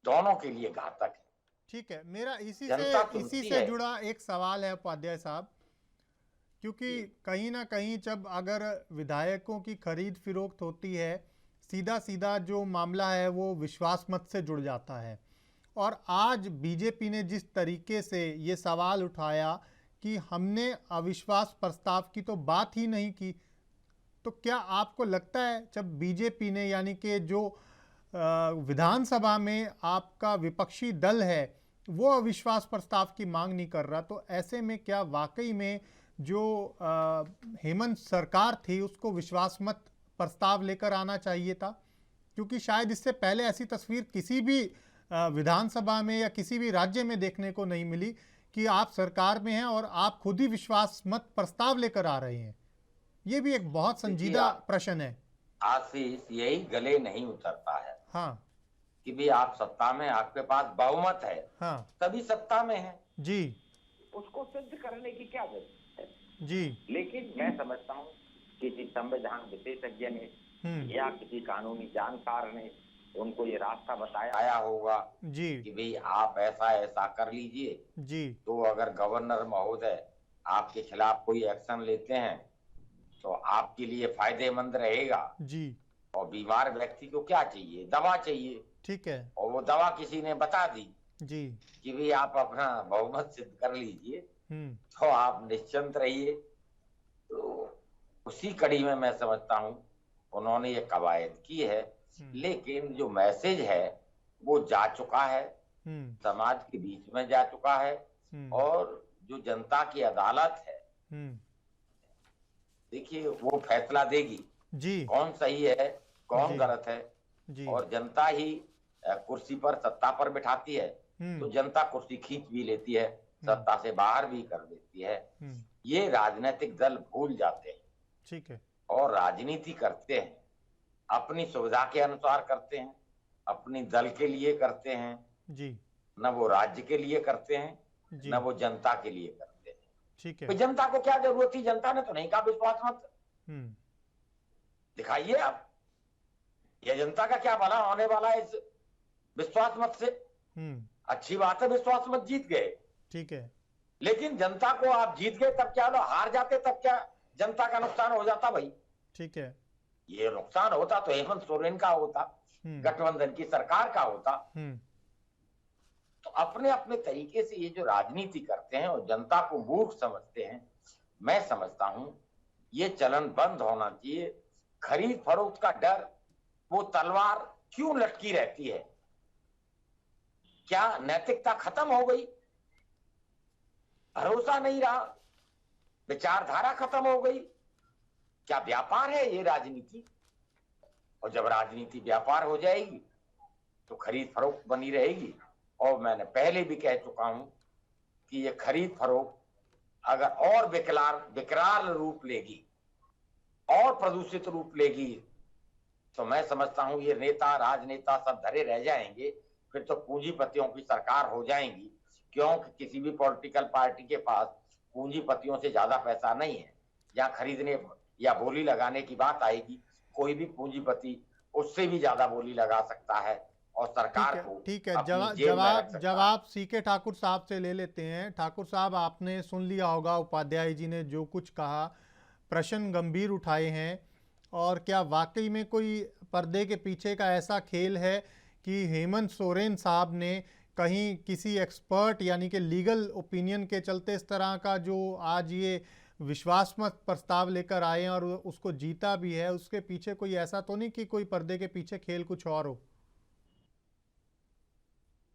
दोनों के लिए घातक है। ठीक है, मेरा इसी से जुड़ा एक सवाल है उपाध्याय साहब, क्योंकि कहीं ना कहीं जब अगर विधायकों की खरीद फरोख्त होती है, सीधा सीधा जो मामला है वो विश्वास मत से जुड़ जाता है। और आज बीजेपी ने जिस तरीके से ये सवाल उठाया कि हमने अविश्वास प्रस्ताव की तो बात ही नहीं की, तो क्या आपको लगता है जब बीजेपी ने, यानी कि जो विधानसभा में आपका विपक्षी दल है वो अविश्वास प्रस्ताव की मांग नहीं कर रहा, तो ऐसे में क्या वाकई में जो हेमंत सरकार थी उसको विश्वास मत प्रस्ताव लेकर आना चाहिए था? क्योंकि शायद इससे पहले ऐसी तस्वीर किसी भी विधानसभा में या किसी भी राज्य में देखने को नहीं मिली कि आप सरकार में हैं और आप खुद ही विश्वास मत प्रस्ताव लेकर आ रहे हैं। ये भी एक बहुत संजीदा प्रश्न है। आशीष, यही गले नहीं उतरता है। हाँ, कि भी आप सत्ता में, आपके पास बहुमत है, हाँ, तभी सत्ता में है जी, उसको सिद्ध करने की क्या जरूरत है जी। लेकिन मैं समझता हूँ किसी संविधान विशेषज्ञ ने या किसी कानूनी जानकार ने उनको ये रास्ता बताया होगा जी कि भाई आप ऐसा ऐसा कर लीजिए जी। तो अगर गवर्नर महोदय आपके खिलाफ कोई एक्शन लेते हैं तो आपके लिए फायदेमंद रहेगा जी। और बीमार व्यक्ति को क्या चाहिए? दवा चाहिए। ठीक है। और वो दवा किसी ने बता दी जी कि भाई आप अपना बहुमत सिद्ध कर लीजिए तो आप निश्चिंत रहिए। तो उसी कड़ी में मैं समझता हूं उन्होंने ये कवायद की है, लेकिन जो मैसेज है वो जा चुका है, समाज के बीच में जा चुका है, और जो जनता की अदालत है देखिए वो फैसला देगी जी, कौन सही है कौन गलत है जी, और जनता ही कुर्सी पर सत्ता पर बिठाती है तो जनता कुर्सी खींच भी लेती है, सत्ता से बाहर भी कर देती है। ये राजनीतिक दल भूल जाते हैं, ठीक है, और राजनीति करते हैं अपनी सुविधा के अनुसार करते हैं, अपनी दल के लिए करते हैं जी, न वो राज्य के लिए करते हैं जी, न वो जनता के लिए करते हैं। ठीक है, तो जनता को क्या जरूरत थी? जनता ने तो नहीं कहा विश्वास मत दिखाइए आप, ये जनता का क्या भला होने वाला है इस विश्वास मत से? अच्छी बात है विश्वास मत जीत गए, ठीक है, लेकिन जनता को आप जीत गए तब क्या, लो हार जाते तब क्या जनता का नुकसान हो जाता भाई? ठीक है, ये नुकसान होता तो हेमंत सोरेन का होता, गठबंधन की सरकार का होता। तो अपने अपने तरीके से ये जो राजनीति करते हैं और जनता को मूर्ख समझते हैं, मैं समझता हूं ये चलन बंद होना चाहिए। खरीद फरोख्त का डर, वो तलवार क्यों लटकी रहती है? क्या नैतिकता खत्म हो गई? भरोसा नहीं रहा? विचारधारा खत्म हो गई? क्या व्यापार है ये राजनीति? और जब राजनीति व्यापार हो जाएगी तो खरीद फरोख्त बनी रहेगी। और मैंने पहले भी कह चुका हूं कि ये खरीद फरोख्त अगर और विकराल रूप लेगी और प्रदूषित रूप लेगी तो मैं समझता हूं ये नेता राजनेता सब धरे रह जाएंगे, फिर तो पूंजीपतियों की सरकार हो जाएंगी, क्योंकि किसी भी पॉलिटिकल पार्टी के पास पूंजीपतियों से ज्यादा पैसा नहीं है। या खरीदने या बोली लगाने की बात आएगी, कोई भी पूंजीपति उससे भी ज्यादा बोली लगा सकता है और सरकार को ठीक है, जवाब सीके ठाकुर साहब से ले लेते हैं। ठाकुर साहब, आपने सुन लिया होगा उपाध्याय जी ने जो कुछ कहा, प्रश्न गंभीर उठाए हैं, और क्या वाकई में कोई पर्दे के पीछे का ऐसा खेल है कि हेमंत सोरेन साहब ने कहीं किसी एक्सपर्ट यानी कि लीगल ओपिनियन के चलते इस तरह का जो आज ये विश्वासमत प्रस्ताव लेकर आए हैं और उसको जीता भी है, उसके पीछे कोई ऐसा तो नहीं कि कोई पर्दे के पीछे खेल कुछ और हो?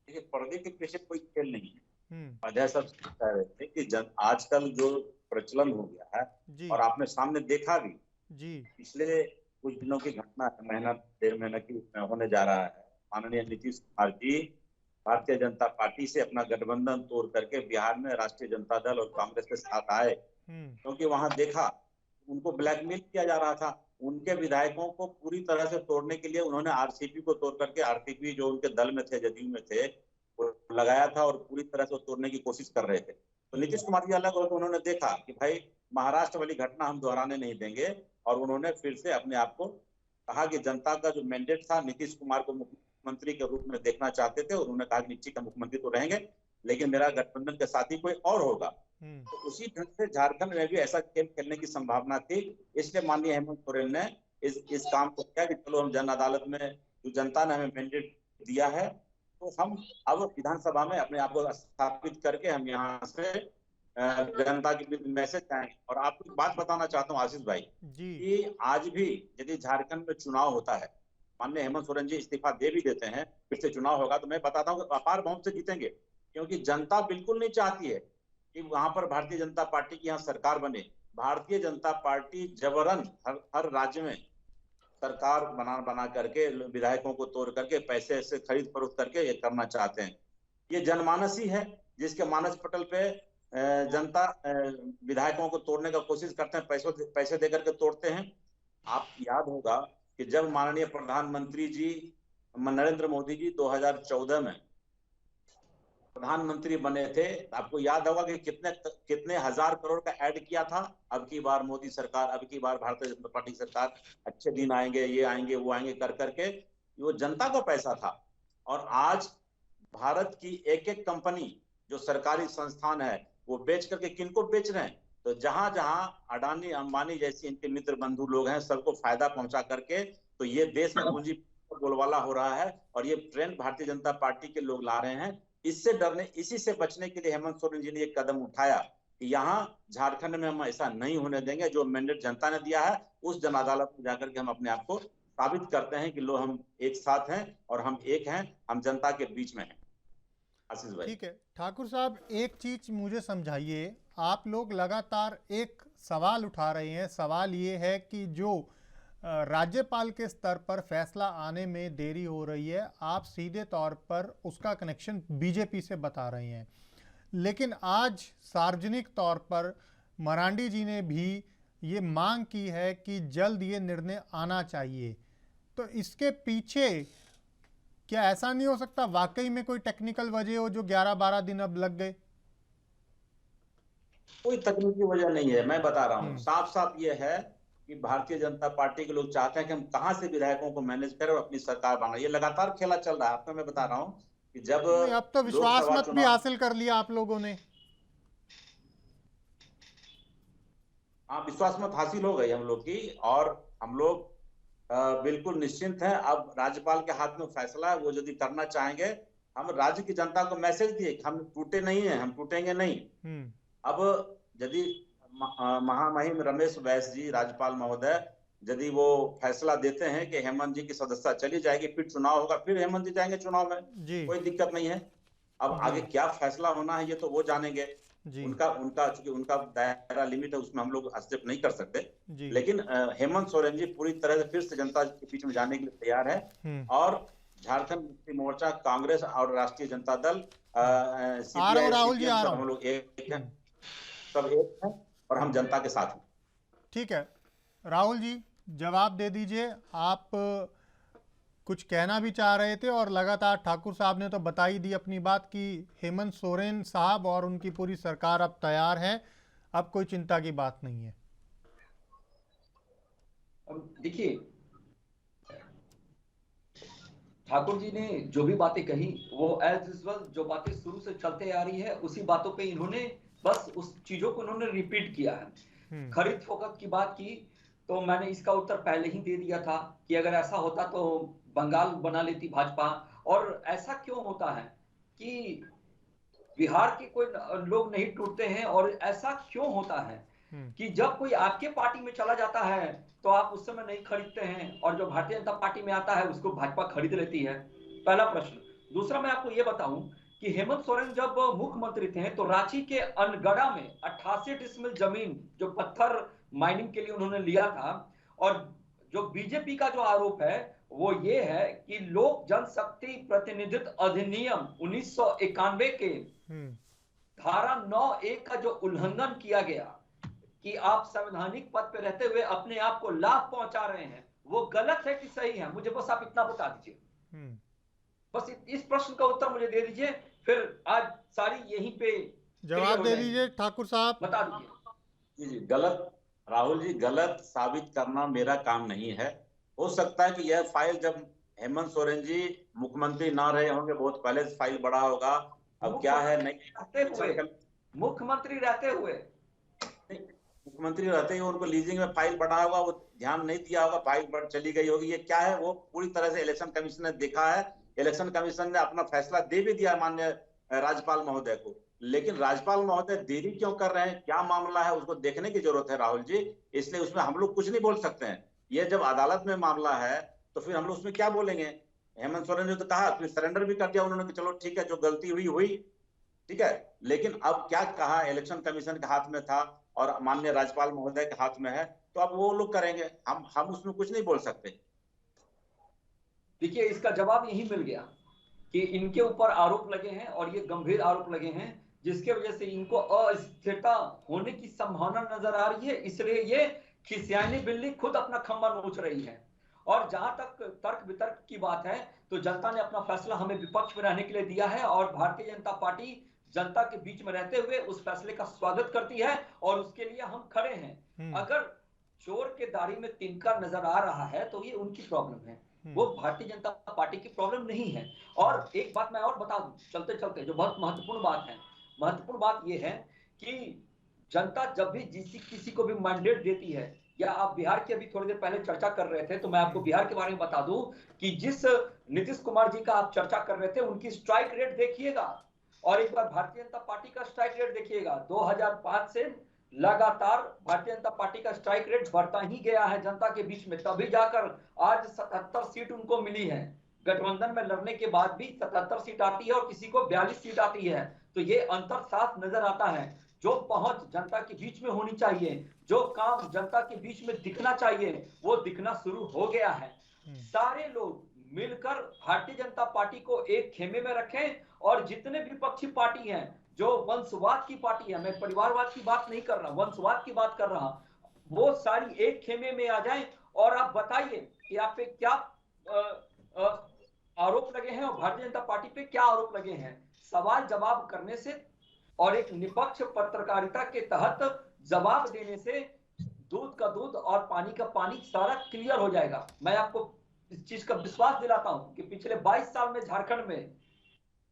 देखिए, पर्दे के पीछे कोई खेल नहीं है। अजय साहब कह रहे थे कि आजकल जो प्रचलन हो गया है और आपने सामने देखा भी जी, पिछले कुछ दिनों की घटना है, महीना डेढ़ महीना की होने जा रहा है। माननीय नीतीश कुमार जी भारतीय जनता पार्टी से अपना गठबंधन तोड़ करके बिहार में राष्ट्रीय जनता दल और कांग्रेस के साथ आए, क्योंकि वहां देखा उनको ब्लैकमेल किया जा रहा था। उनके विधायकों को पूरी तरह से तोड़ने के लिए उन्होंने आरसीपी को तोड़ करके, आरसीपी जो उनके दल में थे, जदयू में थे, वो लगाया था और पूरी तरह से तोड़ने की कोशिश कर रहे थे। तो नीतीश कुमार जी अलग और उन्होंने देखा कि भाई महाराष्ट्र वाली घटना हम दोहराने नहीं देंगे, और उन्होंने फिर से अपने आप को कहा कि जनता का जो मैंडेट था, नीतीश कुमार को मुख्यमंत्री के रूप में देखना चाहते थे, और उन्होंने कहा कि नीतीश का मुख्यमंत्री तो रहेंगे लेकिन मेरा गठबंधन के साथी कोई और होगा। तो उसी ढंग से झारखंड में भी ऐसा खेल खेलने की संभावना थी, इसलिए माननीय हेमंत सोरेन ने इस काम को किया कि चलो हम जन अदालत में जो जनता ने हमें मैंडेट दिया है तो हम अब विधानसभा में अपने आप को स्थापित करके हम यहाँ से जनता के मैसेज आए। और आपको एक बात बताना चाहता हूँ आशीष भाई कि आज भी यदि झारखंड में चुनाव होता है, माननीय हेमंत सोरेन जी इस्तीफा दे भी देते हैं, फिर से चुनाव होगा, तो मैं बताता हूँ अपार बहुमत से जीतेंगे, क्योंकि जनता बिल्कुल नहीं चाहती है कि वहां पर भारतीय जनता पार्टी की यहाँ सरकार बने। भारतीय जनता पार्टी जबरन हर राज्य में सरकार बना करके विधायकों को तोड़ करके पैसे से खरीद फरोख्त करके ये करना चाहते हैं। ये जनमानस ही है जिसके मानस पटल पे जनता विधायकों को तोड़ने का कोशिश करते हैं, पैसे दे करके तोड़ते हैं। आप याद होगा कि जब माननीय प्रधानमंत्री जी नरेंद्र मोदी जी 2014 में प्रधानमंत्री बने थे, आपको याद होगा कि कितने हजार करोड़ का ऐड किया था। अब की बार मोदी सरकार, अब की बार भारतीय जनता पार्टी सरकार, अच्छे दिन आएंगे, ये आएंगे, वो आएंगे कर करके वो जनता का पैसा था। और आज भारत की एक एक कंपनी जो सरकारी संस्थान है वो बेच करके किनको बेच रहे हैं? तो जहां जहां अडानी अंबानी जैसी इनके मित्र बंधु लोग हैं, सबको फायदा पहुंचा करके तो ये देश में पूंजी बोलबाला हो रहा है, और ये ट्रेंड भारतीय जनता पार्टी के लोग ला रहे हैं। इससे डरने, इसी से बचने के लिए हेमंत सोरेन जी ने एक कदम उठाया कि यहाँ झारखंड में हम ऐसा नहीं होने देंगे। जो मैंडेट जनता ने दिया है उस जन अदालत में जाकर के हम अपने आप को साबित करते हैं कि लो हम एक साथ हैं और हम एक हैं, हम जनता के बीच में हैं। आशीष भाई ठीक है ठाकुर साहब, एक चीज मुझे समझाइए, आप लोग लगातार एक सवाल उठा रहे हैं। सवाल ये है कि जो राज्यपाल के स्तर पर फैसला आने में देरी हो रही है, आप सीधे तौर पर उसका कनेक्शन बीजेपी से बता रहे हैं, लेकिन आज सार्वजनिक तौर पर मरांडी जी ने भी ये मांग की है कि जल्द ये निर्णय आना चाहिए। तो इसके पीछे क्या ऐसा नहीं हो सकता वाकई में कोई टेक्निकल वजह हो जो 11-12 दिन अब लग गए? कोई तकनीकी वजह नहीं है, मैं बता रहा हूँ। साफ साफ ये है कि भारतीय जनता पार्टी के लोग चाहते हैं कि हम कहां से विधायकों को मैनेज करें और अपनी सरकार बनाए। ये लगातार खेला चल रहा है। आपको मैं बता रहा हूँ कि जब अब तो विश्वास मत भी हासिल कर लिया आप लोगों ने। हाँ, विश्वास मत हासिल हो गई हम लोग की, और हम लोग बिल्कुल निश्चिंत हैं। अब राज्यपाल के हाथ में फैसला है, वो यदि करना चाहेंगे। हम राज्य की जनता को मैसेज दिए, हम टूटे नहीं हैं, हम टूटेंगे नहीं। अब यदि महामहिम रमेश बैस जी राज्यपाल महोदय यदि वो फैसला देते हैं कि हेमंत जी की सदस्यता चली जाएगी, फिर चुनाव होगा, फिर हेमंत जी जाएंगे चुनाव में, कोई दिक्कत नहीं है। अब आगे क्या फैसला होना है ये तो वो जानेंगे। चूंकि उनका दायरा लिमिट है, उसमें हम लोग हस्तक्षेप नहीं कर सकते। लेकिन हेमंत सोरेन जी पूरी तरह से फिर से जनता के बीच में जाने के लिए तैयार है। और झारखंड मुक्ति मोर्चा, कांग्रेस और राष्ट्रीय जनता दल, राहुल जी हम लोग एक हैं, सब एक हैं और हम जनता के साथ हैं। ठीक है राहुल जी, जवाब दे दीजिए। आप कुछ कहना भी चाह रहे थे और लगातार ठाकुर साहब ने तो बता ही दी अपनी बात कि हेमंत सोरेन साहब और उनकी पूरी सरकार अब तैयार है, अब कोई चिंता की बात नहीं है। देखिए ठाकुर जी ने जो भी बातें कही वो एज यूजुअल जो बातें शुरू से चलते आ रही है उसी बातों पे इन्होंने बस उस चीजों को इन्होंने रिपीट किया है। खरीद फोकट की बात की तो मैंने इसका उत्तर पहले ही दे दिया था कि अगर ऐसा होता तो बंगाल बना लेती भाजपा। और ऐसा क्यों होता है कि बिहार के कोई लोग नहीं टूटते हैं, और ऐसा क्यों होता है कि जब कोई आपके पार्टी में चला जाता है तो आप उस समय नहीं खरीदते हैं, और जो भारतीय जनता पार्टी में आता है उसको भाजपा खरीद लेती है। पहला प्रश्न। दूसरा, मैं आपको यह बताऊं कि हेमंत सोरेन जब मुख्यमंत्री थे तो रांची के अनगढ़ा में 88 डिसमिल जमीन जो पत्थर माइनिंग के लिए उन्होंने लिया था। और जो बीजेपी का जो आरोप है वो ये है कि लोक जनशक्ति प्रतिनिधित्व अधिनियम 1991 के धारा 9(a) का जो उल्लंघन किया गया कि आप संवैधानिक पद पे रहते हुए अपने आप को लाभ पहुंचा रहे हैं, वो गलत है कि सही है? मुझे बस आप इतना बता दीजिए। बस इस प्रश्न का उत्तर मुझे दे दीजिए, फिर आज सारी यहीं पे जवाब दे दीजिए ठाकुर साहब। बता दीजिए। जी गलत, राहुल जी गलत साबित करना मेरा काम नहीं है। हो सकता है कि यह फाइल जब हेमंत सोरेन जी मुख्यमंत्री ना रहे होंगे, बहुत पहले से फाइल बड़ा होगा। अब क्या है, नहीं मुख्यमंत्री रहते हुए मुख्यमंत्री रहते ही उनको लीजिंग में फाइल बढ़ा होगा, वो ध्यान नहीं दिया होगा, फाइल बढ़ चली गई होगी। ये क्या है, वो पूरी तरह से इलेक्शन कमीशन ने देखा है। इलेक्शन कमीशन ने अपना फैसला दे भी दिया माननीय राज्यपाल महोदय को, लेकिन राज्यपाल महोदय देरी क्यों कर रहे हैं, क्या मामला है, उसको देखने की जरूरत है राहुल जी। इसलिए उसमें हम लोग कुछ नहीं बोल सकते हैं। ये जब अदालत में मामला है तो फिर हम लोग उसमें क्या बोलेंगे। हेमंत सोरेन ने तो कहा, फिर सरेंडर भी कर दिया उन्होंने कि चलो ठीक है, जो गलती हुई हुई, ठीक है। लेकिन अब क्या कहा, इलेक्शन कमीशन के हाथ में था और माननीय राज्यपाल महोदय के हाथ में है, तो अब वो लोग करेंगे, हम उसमें कुछ नहीं बोल सकते। देखिए इसका जवाब यही मिल गया कि इनके ऊपर आरोप लगे हैं और ये गंभीर आरोप लगे हैं, जिसके वजह से इनको अस्थिरता होने की संभावना नजर आ रही है। इसलिए ये खिसियानी बिल्ली खुद अपना खंबा नोच रही है। और जहां तक तर्क वितर्क की बात है तो जनता ने अपना फैसला हमें विपक्ष में रहने के लिए दिया है, और भारतीय जनता पार्टी जनता के बीच में रहते हुए उस फैसले का स्वागत करती है और उसके लिए हम खड़े हैं। अगर चोर के दाढ़ी में तिनका नजर आ रहा है तो ये उनकी प्रॉब्लम है, वो भारतीय जनता पार्टी की प्रॉब्लम नहीं है। और एक बात मैं और बता दूं चलते चलते, जो बहुत महत्वपूर्ण बात है, महत्वपूर्ण बात यह है कि जनता जब भी किसी को भी मैंडेट देती है, या आप बिहार की अभी थोड़ी देर पहले चर्चा कर रहे थे, तो मैं आपको बिहार के बारे में बता दूं कि जिस नीतीश कुमार जी का आप चर्चा कर रहे थे, उनकी स्ट्राइक रेट देखिएगा। और एक बार भारतीय जनता पार्टी का स्ट्राइक रेट देखिएगा, 2005 से लगातार भारतीय जनता पार्टी का स्ट्राइक रेट बढ़ता ही गया है जनता के बीच में, तभी जाकर आज 77 सीट उनको मिली है। गठबंधन में लड़ने के बाद भी 77 सीट आती है और किसी को 42 सीट आती है। तो ये अंतर साफ नजर आता है। जो पहुंच जनता के बीच में होनी चाहिए, जो काम जनता के बीच में दिखना चाहिए, वो दिखना शुरू हो गया है। सारे लोग मिलकर भारतीय जनता पार्टी को एक खेमे में रखें और जितने विपक्षी पार्टी हैं, जो वंशवाद की पार्टी है, मैं परिवारवाद की बात नहीं कर रहा, वंशवाद की बात कर रहा, वो सारी एक खेमे में आ जाएं और आप बताइए कि आप पे क्या आरोप लगे हैं और भारतीय जनता पार्टी पे क्या आरोप लगे हैं। सवाल जवाब करने से और एक निष्पक्ष पत्रकारिता के तहत जवाब देने से दूध का दूध और पानी का पानी सारा क्लियर हो जाएगा। मैं आपको इस चीज का विश्वास दिलाता हूं कि पिछले 22 साल में झारखंड में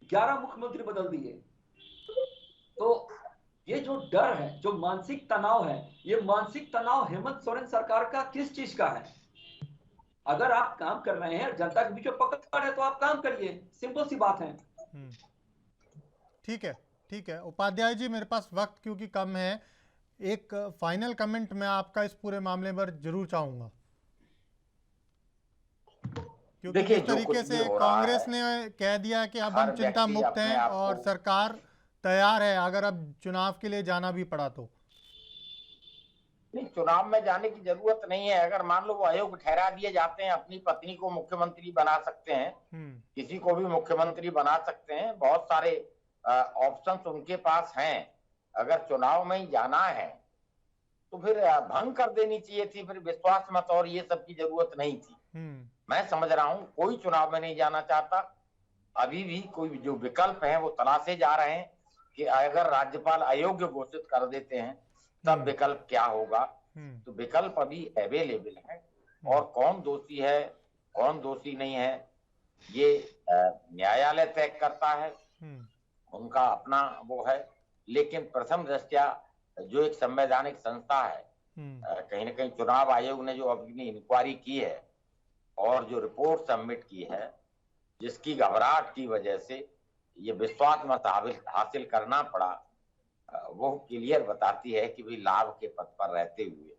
11 मुख्यमंत्री बदल दिए। तो ये जो डर है, जो मानसिक तनाव है, ये मानसिक तनाव हेमंत सोरेन सरकार का किस चीज का है? अगर आप काम कर रहे हैं, जनता के बीच में पकड़ है, तो आप काम करिए, सिंपल सी बात है। ठीक है, ठीक है उपाध्याय जी, मेरे पास वक्त क्योंकि कम है, एक फाइनल कमेंट मैं आपका इस पूरे मामले पर जरूर चाहूंगा, क्योंकि जिस तरीके से कांग्रेस ने कह दिया कि अब हम चिंता मुक्त हैं और सरकार तैयार है अगर अब चुनाव के लिए जाना भी पड़ा तो। नहीं, चुनाव में जाने की जरूरत नहीं है। अगर मान लो वो अयोग्य ठहरा दिए जाते हैं, अपनी पत्नी को मुख्यमंत्री बना सकते हैं, किसी को भी मुख्यमंत्री बना सकते हैं, बहुत सारे ऑप्शंस उनके पास हैं। अगर चुनाव में ही जाना है तो फिर भंग कर देनी चाहिए थी, फिर विश्वास मत और ये सब की जरूरत नहीं थी। मैं समझ रहा हूँ कोई चुनाव में नहीं जाना चाहता। अभी भी कोई जो विकल्प है वो तलाशे जा रहे हैं कि अगर राज्यपाल अयोग्य घोषित कर देते हैं तब विकल्प क्या होगा। तो विकल्प अभी अवेलेबल है और कौन दोषी है कौन दोषी नहीं है ये न्यायालय तय करता है, उनका अपना वो है। लेकिन प्रथम दृष्टया जो एक संवैधानिक संस्था है, कहीं ना कहीं चुनाव आयोग ने जो अपनी इंक्वायरी की है और जो रिपोर्ट सबमिट की है, जिसकी घबराहट की वजह से ये विश्वास मत हासिल करना पड़ा, वो क्लियर बताती है कि भाई लाभ के पद पर रहते हुए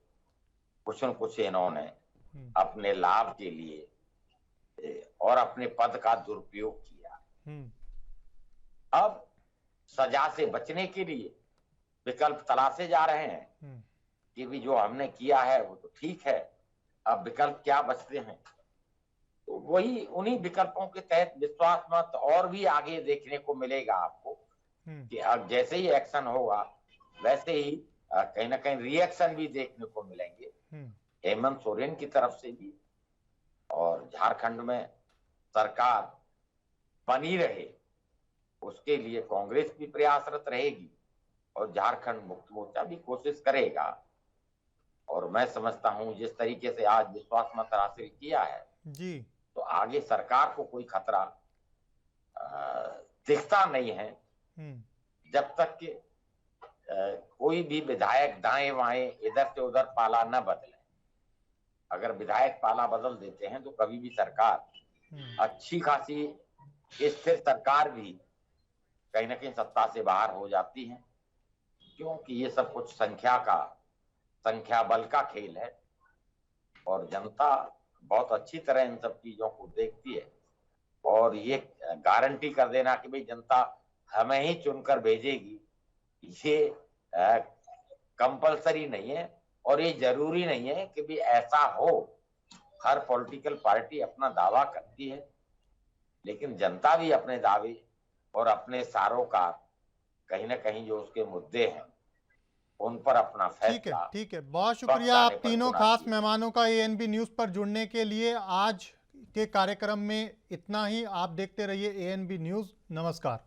कुछ न कुछ इन्होंने अपने लाभ के लिए और अपने पद का दुरुपयोग किया। अब सजा से बचने के लिए विकल्प तलाशे जा रहे हैं कि भी जो हमने किया है वो तो ठीक है, अब विकल्प क्या बचते हैं। तो वही उन्हीं विकल्पों के तहत विश्वास मत और भी आगे देखने को मिलेगा आपको कि अब जैसे ही एक्शन होगा वैसे ही कहीं ना कहीं रिएक्शन भी देखने को मिलेंगे हेमंत सोरेन की तरफ से भी, और झारखंड में सरकार बनी रहे उसके लिए कांग्रेस भी प्रयासरत रहेगी और झारखंड मुक्ति मोर्चा भी कोशिश करेगा। और मैं समझता हूं जिस तरीके से आज विश्वास मत हासिल किया है जी, तो आगे सरकार को कोई खतरा दिखता नहीं है जब तक कि कोई भी विधायक दाएं बाएं इधर से उधर पाला न बदले। अगर विधायक पाला बदल देते हैं तो कभी भी सरकार अच्छी खासी स्थिर सरकार भी कहीं ना कहीं सत्ता से बाहर हो जाती है, क्योंकि ये सब कुछ संख्या बल का खेल है और जनता बहुत अच्छी तरह इन सब चीजों को देखती है। और ये गारंटी कर देना कि भाई जनता हमें ही चुनकर भेजेगी, ये कंपलसरी नहीं है और ये जरूरी नहीं है कि भी ऐसा हो। हर पॉलिटिकल पार्टी अपना दावा करती है, लेकिन जनता भी अपने दावे और अपने सारोकार कहीं ना कहीं जो उसके मुद्दे हैं उन पर अपना फैसला। ठीक है, बहुत शुक्रिया आप तीनों खास मेहमानों का एएनबी न्यूज पर जुड़ने के लिए। आज के कार्यक्रम में इतना ही। आप देखते रहिए एएनबी न्यूज। नमस्कार।